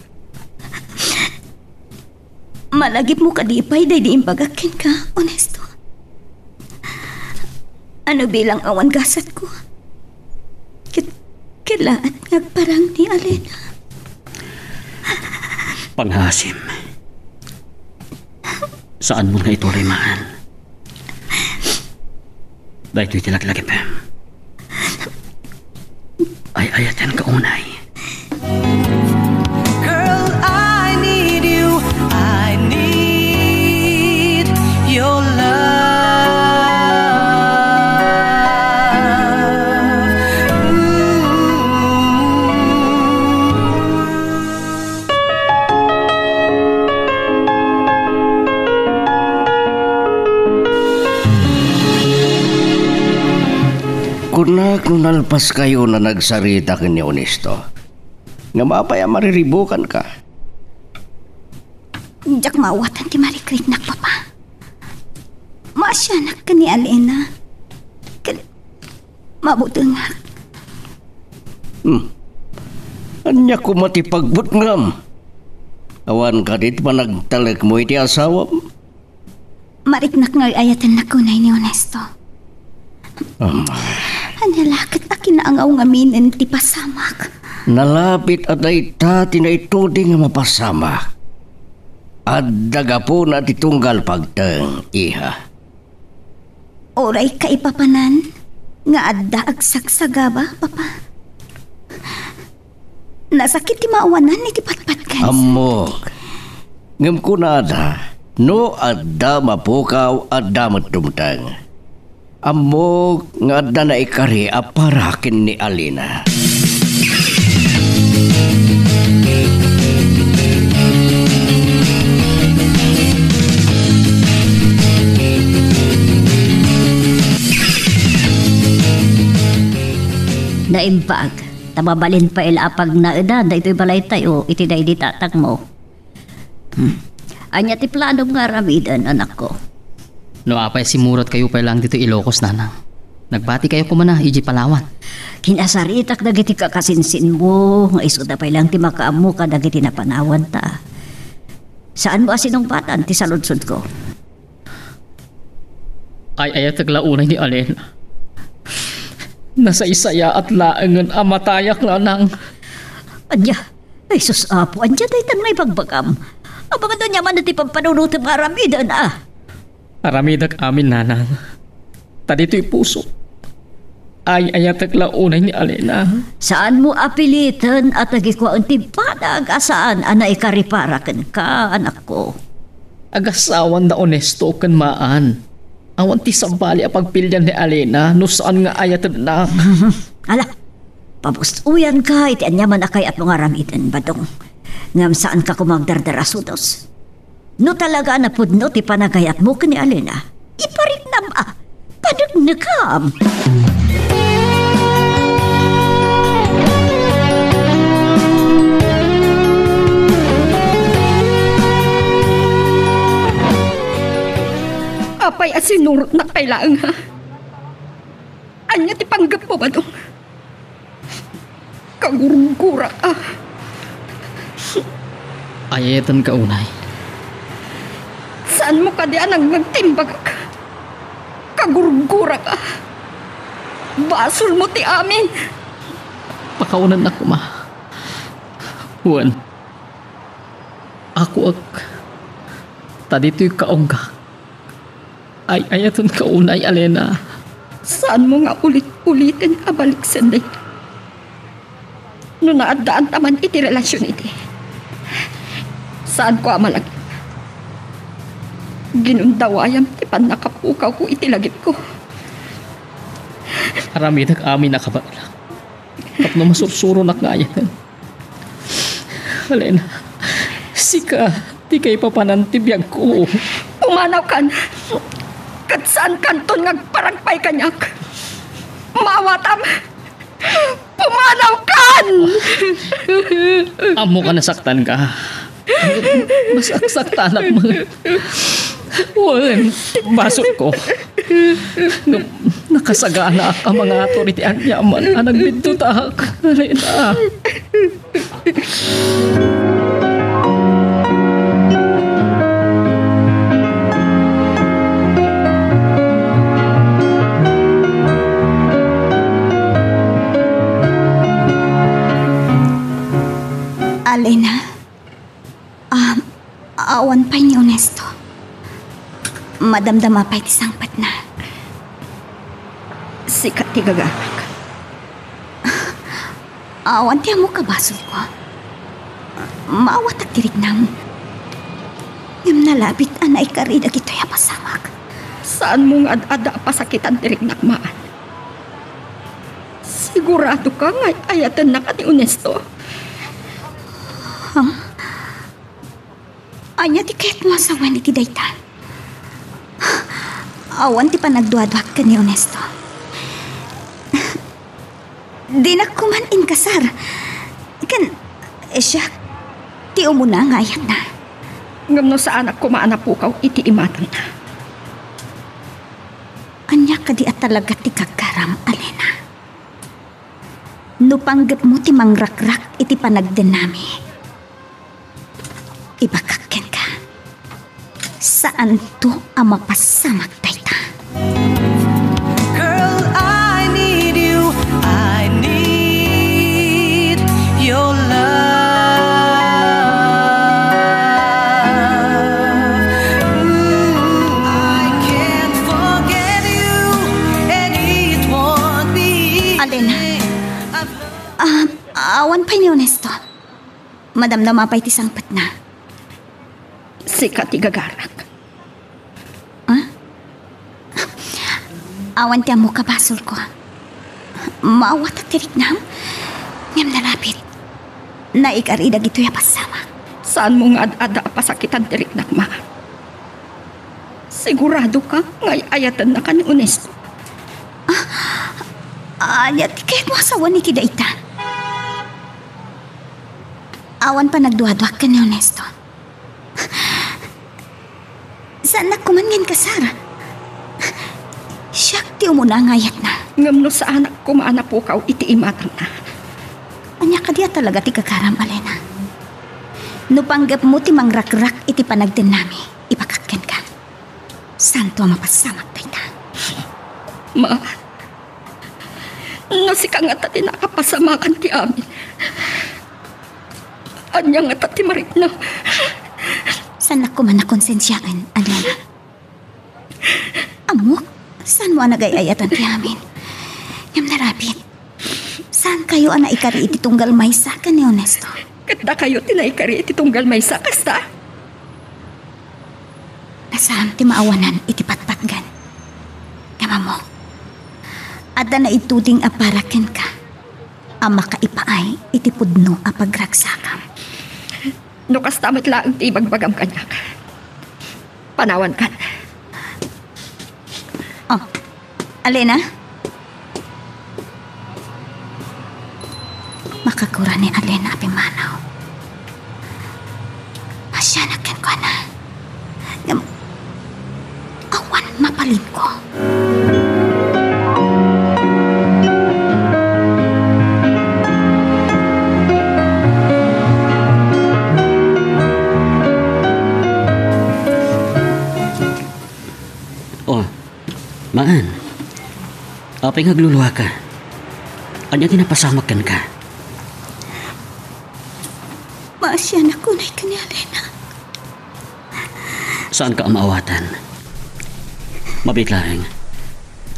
Malagip mo ka di pa'y day di imbagakin ka, honesto. Ano bilang awan gasat ko? Kailaan ngagparang ni Alena. Panghasim. Saan mo nga ito rimaan? Dahil ito'y tilaglagip. Ay ayatan ka unay. Girl, I need you. I need your love. Kunak nung nalpas kayo na nagsarita kini Honesto. Nga mapaya mariribukan ka. Jak mawatan ti Marikrit nak papa. Maasyanak ka ni Alena. Mabutengak. Anya ko matipagbutngam. Awan ka dit pa nagtalag mo iti asawam. Mariknak nga ayatan na kunay ni Honesto. Anyalakit akin na ang aungamin ti pasamak. Nalapit at ay tati na itudi nga mapasama. At daga po na titunggal pagtang, iha. Oray ka ipapanan, nga adda agsagsaga ba, papa? Nasakit ti maawanan ni ti patpatkan. Amok. Ngam ko na ada, no adda mapukaw adda matdumtang. Amok nga adda na ikari aparakin ni Alena. Naimbag, tamabalin pa ilapag na edad, ito'y balay tayo, iti day ditatag mo. Anya ti plano nga ramidan, anak ko. No apay simurot kayo pa lang dito Ilocos, nanang. Nagbati kayo kumana, iji Palawan. Kinasaritak dagiti kakasinsin mo, nga iso na pa lang ti makaamu ka dagiti napanawan ta. Saan mo asinong ti saludsod ko? Ay ayat taglaunay ni Alena. Nasa isaya at laangan amatayak lanang. Anya, ay sus apo, anya day tan may pagbagam. Abangan doon yaman na ti pampanunutin mga ramidan Aramidak amin, nanang. Tadito'y puso. Ay ayat taglaunay ni Alena. Saan mo apilitan at nagikwa ang timpadag asaan anay kariparakan ka, anak ko? Agasawan na Honesto kan maan. Awan ti sambali a pagpilyan ni Alena no saan nga ayat na. Ala, pabustuyan ka iti anyaman akay at mga ramidan badong. Ngam saan ka kumagdardarasudos? No talaga na pudno ti panagayat mo ni Alena, iparitnam padagnagam. Apay asinurot na kailangan ha. Anya ti panggap mo ba dong? Kagurugura ka. Ayatan ka unay. Saan mo ka diyan ang nagtimbag ka? Kagurugura ka. Basol mo ti amin. Pakaunan na kuma. Juan. Ako ak. Tadito'y kaonggak. Ay ayatan ka unay, Alena. Saan mo nga ulit-ulitin abalik sanday? No naadaan taman iti relasyon iti. Saan ko amalagip? Ginundawayam ti pan nakapukaw ko iti lagip ko. Aramidak amin nakabala. At no masursuro na kayatan. Alena, sika, di kay papanantibiyag ko. Umanaw ka na. Kat saan kanton ngagparagpay kanyak. Maawatam. Pumanaw kan! Amo ka nasaktan ka. Mas aksaktan ako mga. Wan, basot ko. Nakasagana ka mga authority ang yaman. Anang bintutak. Alena. Alena, awan pa niyo, Honesto. Madamdama pa'y tisangpat na. Sikat ti gagarak. Awan ti mo kabasol ko. Maawat at tirik nang. Ngam nalabit anay karida kito'y apasamak. Saan mong ad-ada pasakitan tirik nakmaan? Sigurado ka nga ayatan na ka ni Honesto. Anya ti kahit mo asawan iti daytan. Awan ti panagduadwak ka ni Honesto. Di na kuman inkasar. Kan, siya, ti umuna nga ayat na. Ngam no sa anak ko maanapukaw iti imatang na. Anya ka di at talaga ti kagaram, Alena. No panggap mo ti mangrakrak iti panagdenami. Ibakakken ka. Saan to ang mapasamak dayta? Girl, I need you. I need your love. I can't forget you, and it won't be Alena. Awan pa ni Honesto. Madamdama pa'y tisangpat na. Sikat ti gagarak. Awan ti amo kabasol ko. Maawat at tirik nam. Ngam nalapit. Naikarida gito'y apasama. Saan mo nga ad-ada pasakitan tirik nakmaan? Sigurado ka ngay ayatan na ka ni Honesto. Anya ti kahit mo asawa ni Kidaita. Awan pa nagduadwak ka ni Honesto. Saan na kumangan ka, Sara? Siyak ti umuna ngayat na. Ngam no sa anak ko maanapukaw iti imatang na. Anya ka diya talaga ti kakaram, Alena. No panggap mo ti mangrakrak iti panagden nami, ipakakken ka. Santo ang mapasamak dayta. Ma, nasika nga tati nakapasamakan ti amin. Anya nga tati marit na. Saan na kuman na konsensyaan, Alena? Amok, saan mo nagayayatan ti amin? Ngam narapit. Saan kayo ang naikari iti tunggal maysa ka ni Honesto? Kada kayo tinaikari iti tunggal may sakasta. Nasaan ti maawanan iti patpatgan. Ngama mo, ada na ituding aparaken ka. Ang makaipaay iti pudno a pagragsakam. No kastamit lang ti bagbagam kanyak. Panawan kan. Oh, Alena? Makakura ni Alena apimanaw. Masyanakan ko na. Awan mapalin ko. Maan, apay ngagluluwa ka. Anya tinapasamakan ka. Maasya na kunay ka ni Alena. Saan ka amaawatan? Mabitlaeng.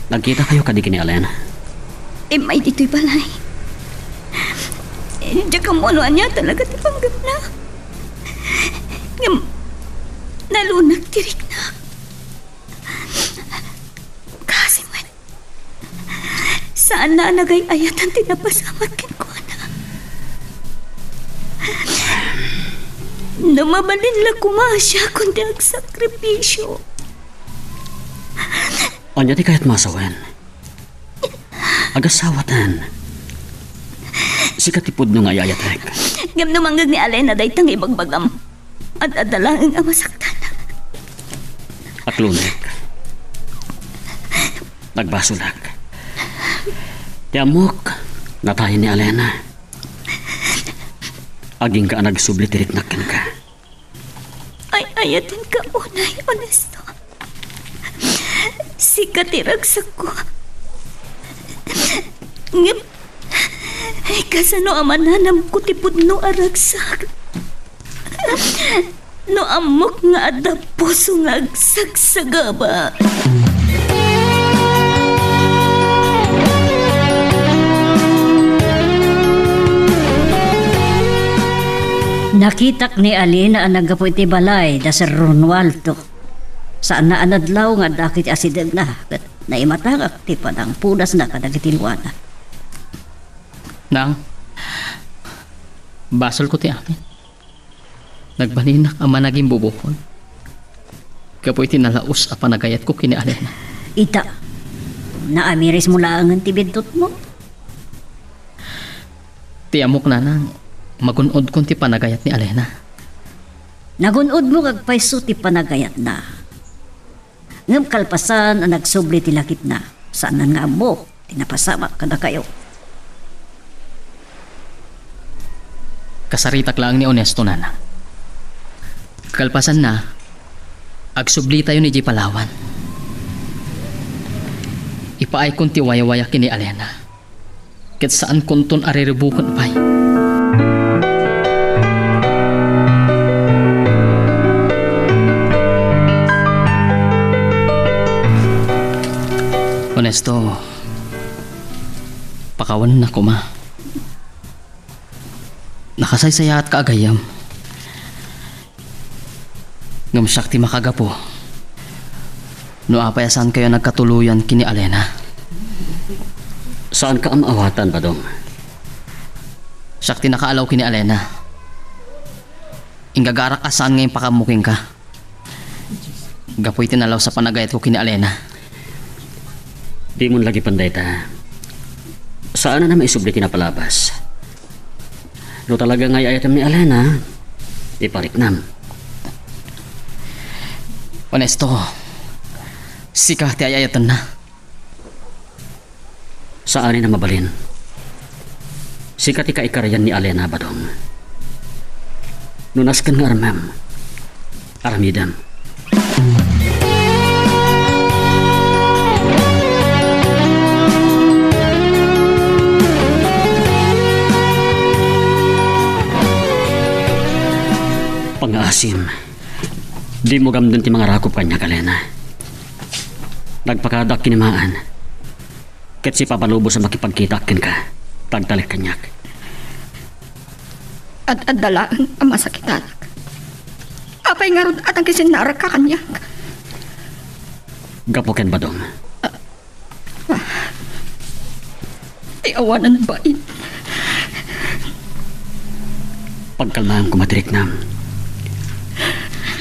Nagkita kayo kadiki ni Alena. May dito'y balay. Diyan ka mo niya talaga tipanggap na. Nalunak tirik na. Saan na nagay-ayatan tinapasamakin ko na? Namabalin lang kumasya kundi ang sakripisyo. Anya di kahit masawan. Agasawatan. Si katipod nung ayayatek. Ngam numanggag ni Alena day tang ibagbagam. At adalaang ang masaktan. Aklunek. Nagbasulak. Tiamok, natayin ni Alena. Aging ka nagsubli tiritnakan ka. Ay ayatin ka unay, honesto. Si katiragsak ko. Ngam, ay kasano amananam ko tipod no aragsak. No amok nga ada puso nga agsagsagaba. Nakitak ni Alina ang nagapo iti balay da Sir Ronaldo. Saan na anadlaw nga dakit asideg na naimatangak ti padang punas na kadagitilwana. Nang, basol ko ti amin. Nagbalinak ang managing bubukon. Kapoy tinalaos a panagayat ko kini Alena. Ita, naamiris mo lang ang tibidtot mo. Tiamok na nang magunod kon ti panagayat ni Alena. Nagunod mo kagpaiso ti panagayat na. Ngam kalpasan ang nagsubli ti lakit na. Saan nga mo, tinapasamak kada kayo. Kasaritak lang ni Honesto nana. Kalpasan na, agsubli tayo ni J. Palawan. Ipaay kon ti waya-waya kini Alena. Ket saan konton ariribukon pay. Honesto, pakawan na ko ma. Nakasaysaya at kaagayam. Ngamsak ti makagapo. No apayasan kayo nagkatuluyan kini Alena. Saan ka amawatan, Badong? Sakti nakaalaw kini Alena. Ingagarak asan ngayon pakamuking ka. Gapoy tinalaw sa panagayat ko kini Alena. Di mo lagi panday ta. Saan na naman isubli kinapalabas? No talaga nga ayatam ni Alena, ipariknam. Honesto, sika ti ayayatan na. Saan na mabalin? Sika ti kaikarayan ni Alena, Badong. Nunas kan nga aramam. Aramidam. Pang-aasim. Di mo gamdun ti mga rakop kanya, Alena. Nagpakadak kinimaan. Ket si papalubo sa makipagkita akin ka. Tagtalik kanyak. At adalaan ang masakitanak. Apay nga ron at ang kisinara ka kanyak. Gapoken, Badong. Tiawanan ba in? Pagkalmahan ko matirik nam.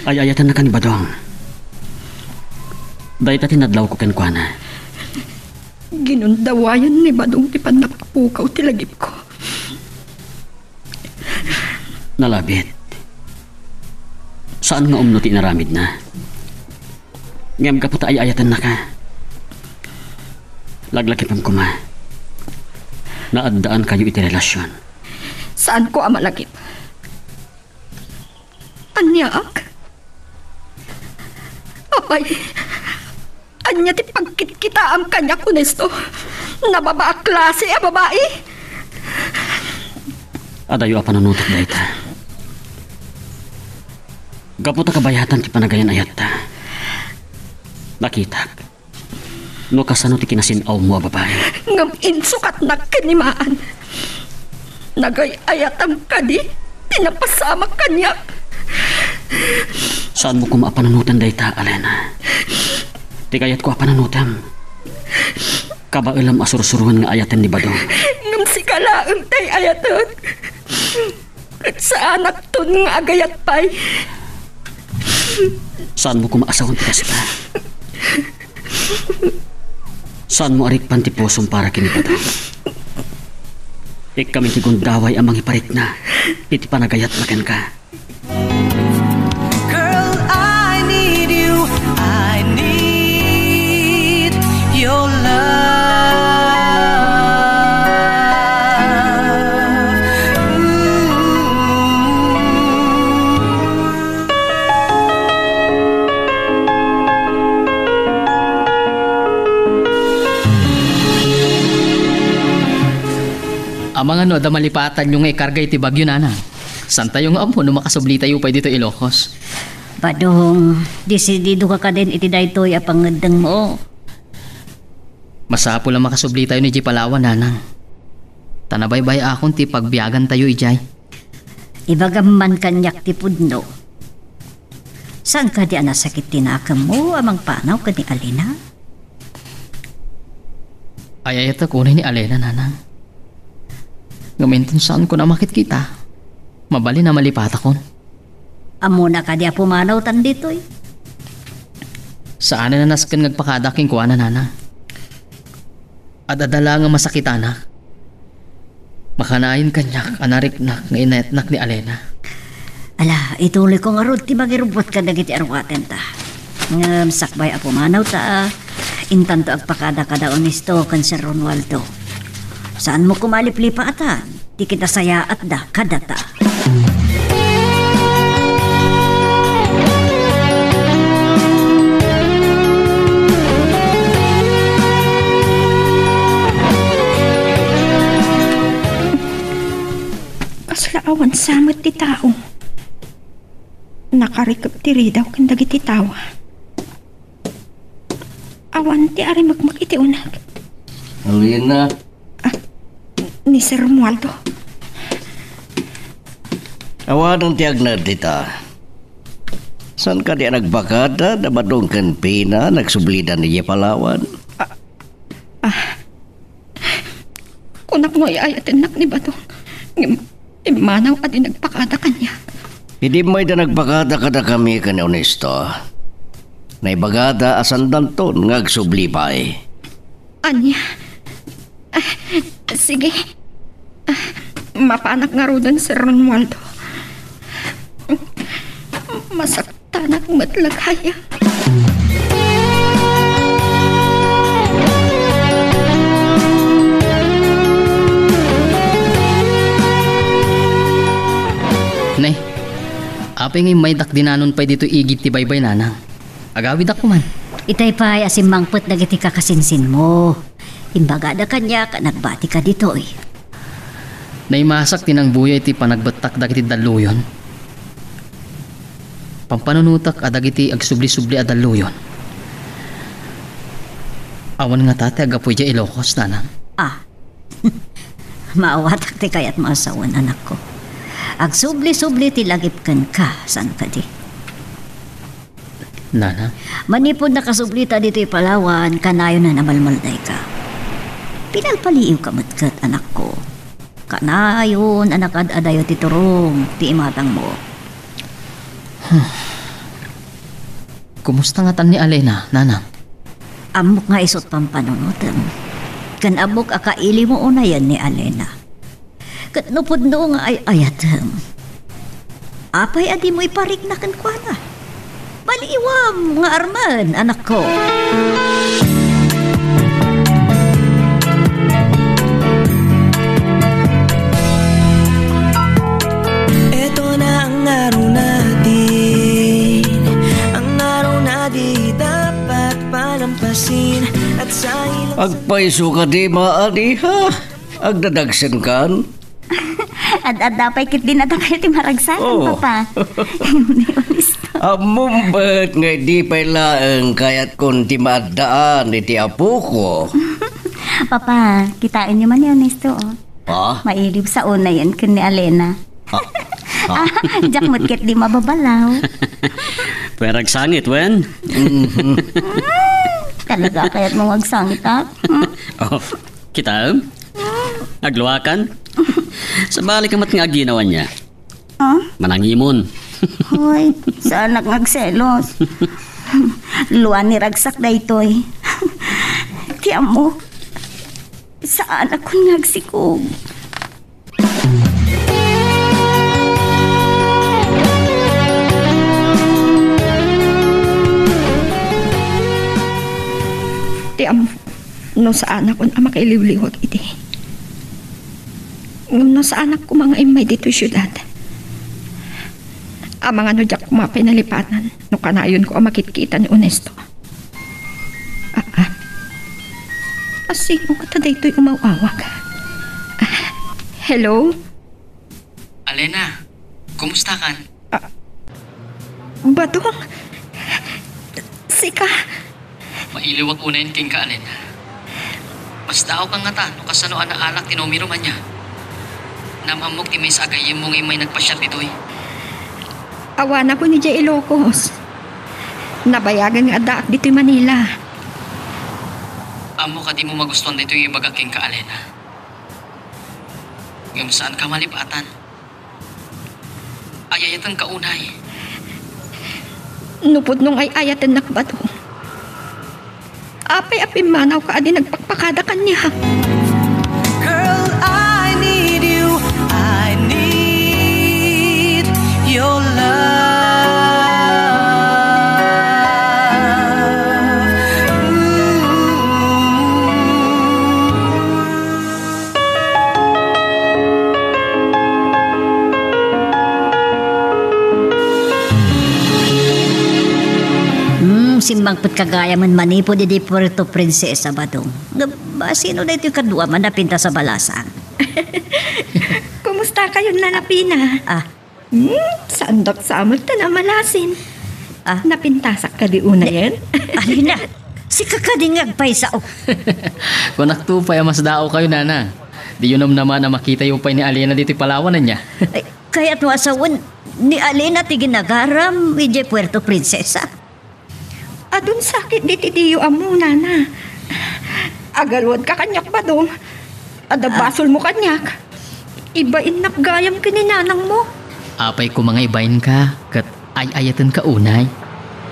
Ayayatan na ka ni Badong. Dahil tinadlaw ko kenkwana. Ginundawayan ni Badong ti pandapapukaw ti lagip ko. Nalabit. Saan nga umno ti naramid na? Ngam ka po ta ayayatan na ka. Laglakipam ko ma. Naaddaan kayo iti relasyon. Saan ko amalagip? Anyak? Apay, anya ti pagkitkita ang kanya kunesto. Nababa klase a babae. Adayo a panunutok da ita. Gaputa kabayatan ti panagayan ayat ta. Nakitak. No kasano ti kinasinaw mo a babae. Ngam insukat na kinimaan. Nagay ayat ang kadi. Tinapasamak kanya. Saan mo kumapananutan da ita, Alena? Ti kayat ko apananutan. Kabailam asursuruhan nga ayatan ni Badong. Ngam si kalaang tay ayatan. At sa anak ton nga agayat pay. Saan mo kumaasawan ti kasita? Saan mo arik pantipusong para kinipata? Kami tigundaway ang mga iparit na. Iti panagayat makan ka. Girl, I need you. I need your love. Amang ano, da malipatan yung ikarga iti bagyo nana. Santa yung amo, no makasubli tayo pa dito Ilocos. Badong, desidido ka din iti daytoy apangedeng mo. Masapo lang makasubli tayo ni Di Palawan nanang. Tanabaybay akong ti pagbiyagan tayo ijay. Ibagaman kanyak ti pudno. Saan ka di anasakit tinakam mo amang panaw ka ni Alena? Ay ito kunay ni Alena nanang. Gamintin saan ko na makit kita. Mabali na malipata kon. Amo na ka di pumanaw tan ditoy. Saan na nasken ngagpakadaking kuana nana. At adala nga masakitana. Makanain kanyak anariknak nga inetnak ni Alena. Ala, ituloy ko nga rod ti magirubot ka dagiti arwaten ta. Ngam sakbay pumanaw ta. Intanto agpakada kada honesto kan Sir Ronaldo. Saan mo kumaliplipatan? Di kita saya at da kadata. Kaslaawan samot ti tao. Nakarikap tiri daw kan dagiti tawa. Awan ti ari magmak iti unag. Alena. Ni Sir Romualdo. Awan ang tiyag na dita. San ka di nagbakada na madungkan pina nagsublidan ni Palawan? Kunak mo iayatinak ni Batong. Imanaw at nagpakada kanya. Hindi mo ita nagbakada kada kami ka ni Honesto. Naibagada asan danton ngagsublipay. Anya? Sige. Mapanak nga ro doon, Sir Romualdo. Masaktanak matlagaya. Nay, apay ngay may dakdinanon pa dito igit ti baybay nanang. Agawid ako man. Itay pa asimangpot dagiti kakasinsin mo. Imbagada kanya ka nagbati ka dito eh. Naimasak tinang buya iti panagbatak dagiti daluyon. Pampanunutak adagiti agsubli-subli adaluyon. Awan nga tate agapoy di Ilocos nanang. Maawatak ti kayat maasawan anak ko. Agsubli-subli ti lagipkan ka san ka di. Nanang? Manipod na kasublita dito Palawan, kanayon na namalmalday ka. Pinalpaliiw ka matkat anak ko. Kanayon anak adayo ti turong ti imatang mo. Kumusta nga tan ni Alena, nanang? Amok nga isot pampanunutan. Kan abok akaili mo unayan ni Alena. Kat nupod no nga ay ayatam. Apay adi mo iparik na kan kwa na. Maliiwam nga arman, anak ko. Ito na ang araw natin, ang araw na di dapat palampasin. At sa ilang Agpaiso ka di maani ha? Agdadagsan kan? At dapay kit din ata kayo ti maragsakan, Oh. Papa. Amumbat nga di pala ang kayat kong ti maadaan iti apo ko. Papa, kitain niyo man yun, Ernesto. Oh. Ha? Mailib sa una yan kun ni Alena. Jack mutkit di mababalaw. Perag sangit, wen? Talaga kaya't mo magsangit ha? Oh, kita? Agluwakan? Sa balik amat nga ginawa niya. Manangimon. Hoy, saan nagselos? Luan ni ragsak da ito'y. Tiyan mo, saan ako nagsikog? Tiyan mo, no saan ako na makailiwliwag iti. No saan ako mga imay dito syudad. Ang mga nudyak ko mga pinalipatan, no kanayon ko ang makitkita ni Onesto. Sino ka ta dito'y umawawag? Hello? Alena, kumusta kan? Badong? Sika? Mailiwag unayin king ka, Alena. Mas daaw kang nga ta, no kasanoan na alak tinomiro man niya. Namamog ti may sagayim mong imay nagpasyat dito'y. Awan ako ni Jay Ilocos. Nabayagan nga daak dito'y Manila. Amo ka di mo magustuhan dito yung ibagaking ka, Alena. Yung saan ka malipatan. Ayayatan ka unay. Nupod nung ay ayatan nakbato. Apay-apay manaw ka adi nagpakpakada kanya. Girl, I need you. I need your love. Simbang put kagaya man manipo di Puerto Princesa Badong. Sino na ito yung kadua man napinta sa balasang? Kumusta kayo nanapina? Sandok samot na malasin. Napintasak ka di una yan? Alina, si kakadingag pa isa o. Kung naktupay mas dao kayo, Nana. Di yun naman na makita yung pay ni Alena dito palawanan niya. Kaya't no asawan ni Alena ti ginagaram ije Puerto Princesa. Adun sakit diti diyo amuna na. Agalwad ka kanyak ba dong? Adabasol mo kanyak. Ibain nakgayam ka ni nanang mo. Apay ko mga ibayin ka, kat ay-ayatan ka unay.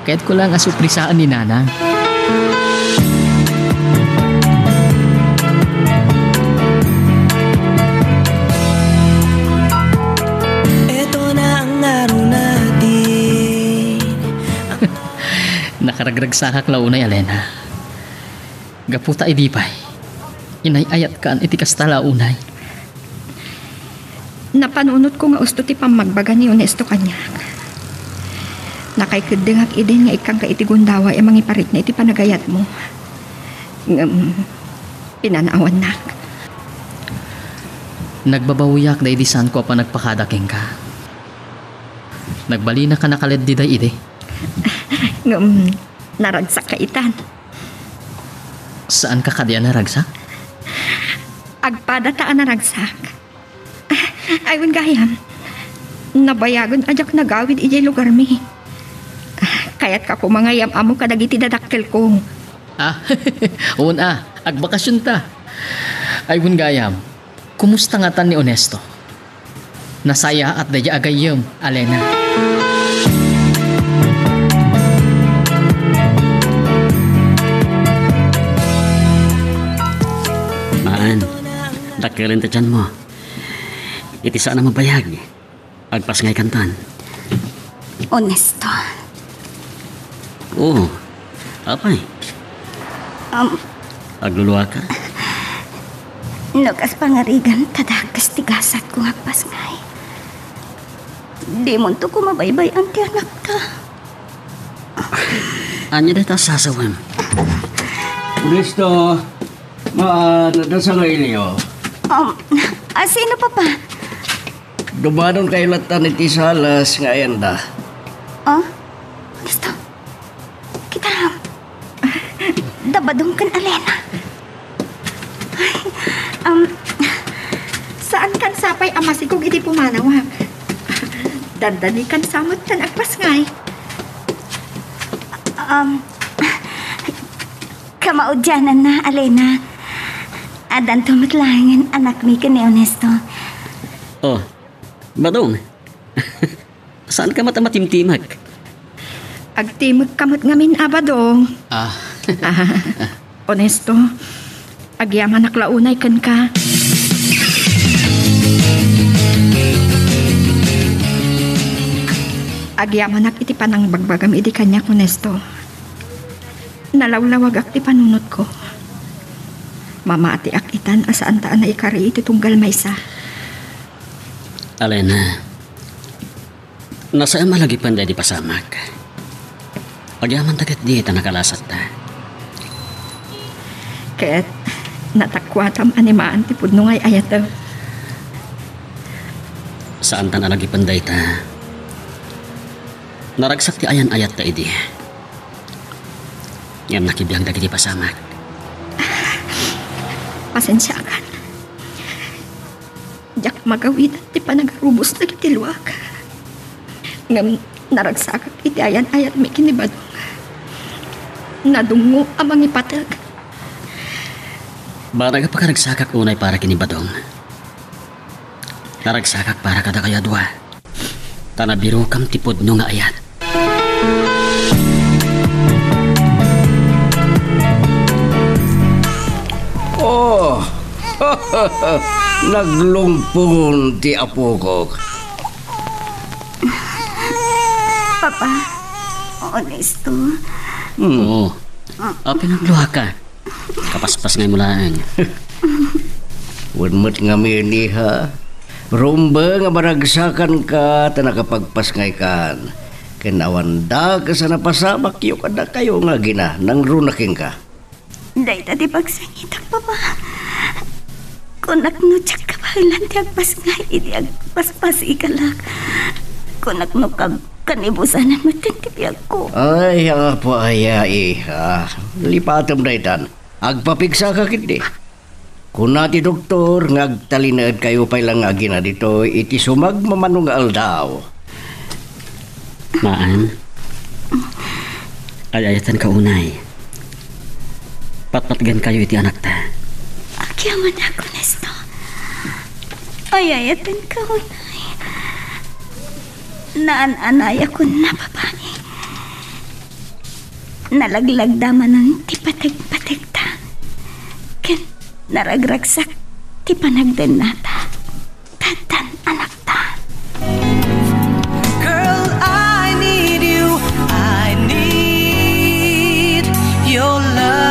Kaya't ko lang asuprisaan ni Nana. Ito na ang araw natin. Nakaragrag sa kaklaunay, Alena. Gaputa idipay. Inay-ayat ka iti kastala unay. Napanunot ko nga usto ti pamagbaga ni Onesto kanyak. Nakaikidingak idin nga ikang kaitigundawa e mangiparit na iti panagayat mo. Pinanawan nak. Nagbabawiyak da idisan ko pa nagpakadaking ka. Nagbali na ka nakaled di day ide. Naragsak ka itan. Saan ka kadya naragsak? Agpadataan naragsak. Ayun gayam. Nabayagon ajak nagawid ijay lugar mi. Kaya't ka kumangayam amo kadagiti dadakkel ko. Agbakasyon ta. Ayun gayam. Kumusta nga tan ni Onesto? Nasaya at daya agayam, Alena. Dakkelin ta dyan mo. Iti saan na mabayag. Agpas ngay kantan. Onesto. Oo. Apay. Agluluwa ka? Nukas pangarigan, tadakas tigasat kong agpas ngay. Di mo to kumabaybay ang tiyanak ka. Anya dito sasawan. Gusto, nasa ngayon niyo. Sino pa pa? Dumanon kay latan iti salas ngayon da. Gusto. Kita ram. Dabadong kan Alena. Saan kan sapay amasigog iti pumanawag? Dandani kan samot tan agpas ngay. Kamaudyanan na, Alena. Adan tumatlangan anak mi ka ni Onesto. Oh, Badong. Saan ka mata-matimtimag? Agtimag kamot ngamin abadong. Honesto, agyaman naklaunay kan ka. Agyaman iti panang bagbagam iti kanya, Honesto. Nalawlawag ak ti panunot ko. Mama ati akitan asaan taan na ikari iti tunggal maysa. Alena, nasaan malagi panday di pasamak. Agyaman tagat di ita nakalasat ta. Ket natakwatam animaan ti pudno ngay ayato. Saan tan alagi panday ta? Naragsak ti ayan ayat ta idi. Ngam nakibiyang dagiti pasamak. Pasensya kan. Jak magawid ti panagarubos na kiti luwak. Ngam naragsakak iti ayan ayat may kinibadong. Nadungo amang ipatag. Baraga pa karagsakak unay para kinibadong. Naragsakak para kada kaya dua. Tanabiro kam tipod no nga ayat. Oh, naglumpon ti apo ko. Papa, honesto. Oo. Pinagluha ka. Kapaspas ngay mulaan. Wanmat nga miniha. Rumba nga maragsakan ka, tanakapagpas ngay kan. Kinawanda ka sa napasamak yung kada kayo nga gina, nang runaking ka. Day tadi pagsangitak, Papa. Kunak no tsak kabahilan ti agpas nga, iti agpaspas ikalak. Kunak no kanibusan ang matintipiyag ko. Ay, apa aya iha. Lipatam daytan. Agpapiksa ka kiti. Kung nati doktor, ngagtalinad kayo pa lang agi na dito, iti sumag mamanong aldaw. Maan. Ayayatan ka unay. Patpatgan kayo iti anak ta. Agyaman ako, Nesto. Ayayatan ka, unay. Naan-anay ako na babae. Nalaglag daman ng tipatag-patag ta. Ken naragragsak ti panagdan nata. Tatan anak ta. Girl, I need you. I need your love.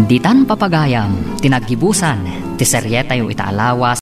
Ditan papagayam, tinagibusan, ti seryeta yung itaalawas,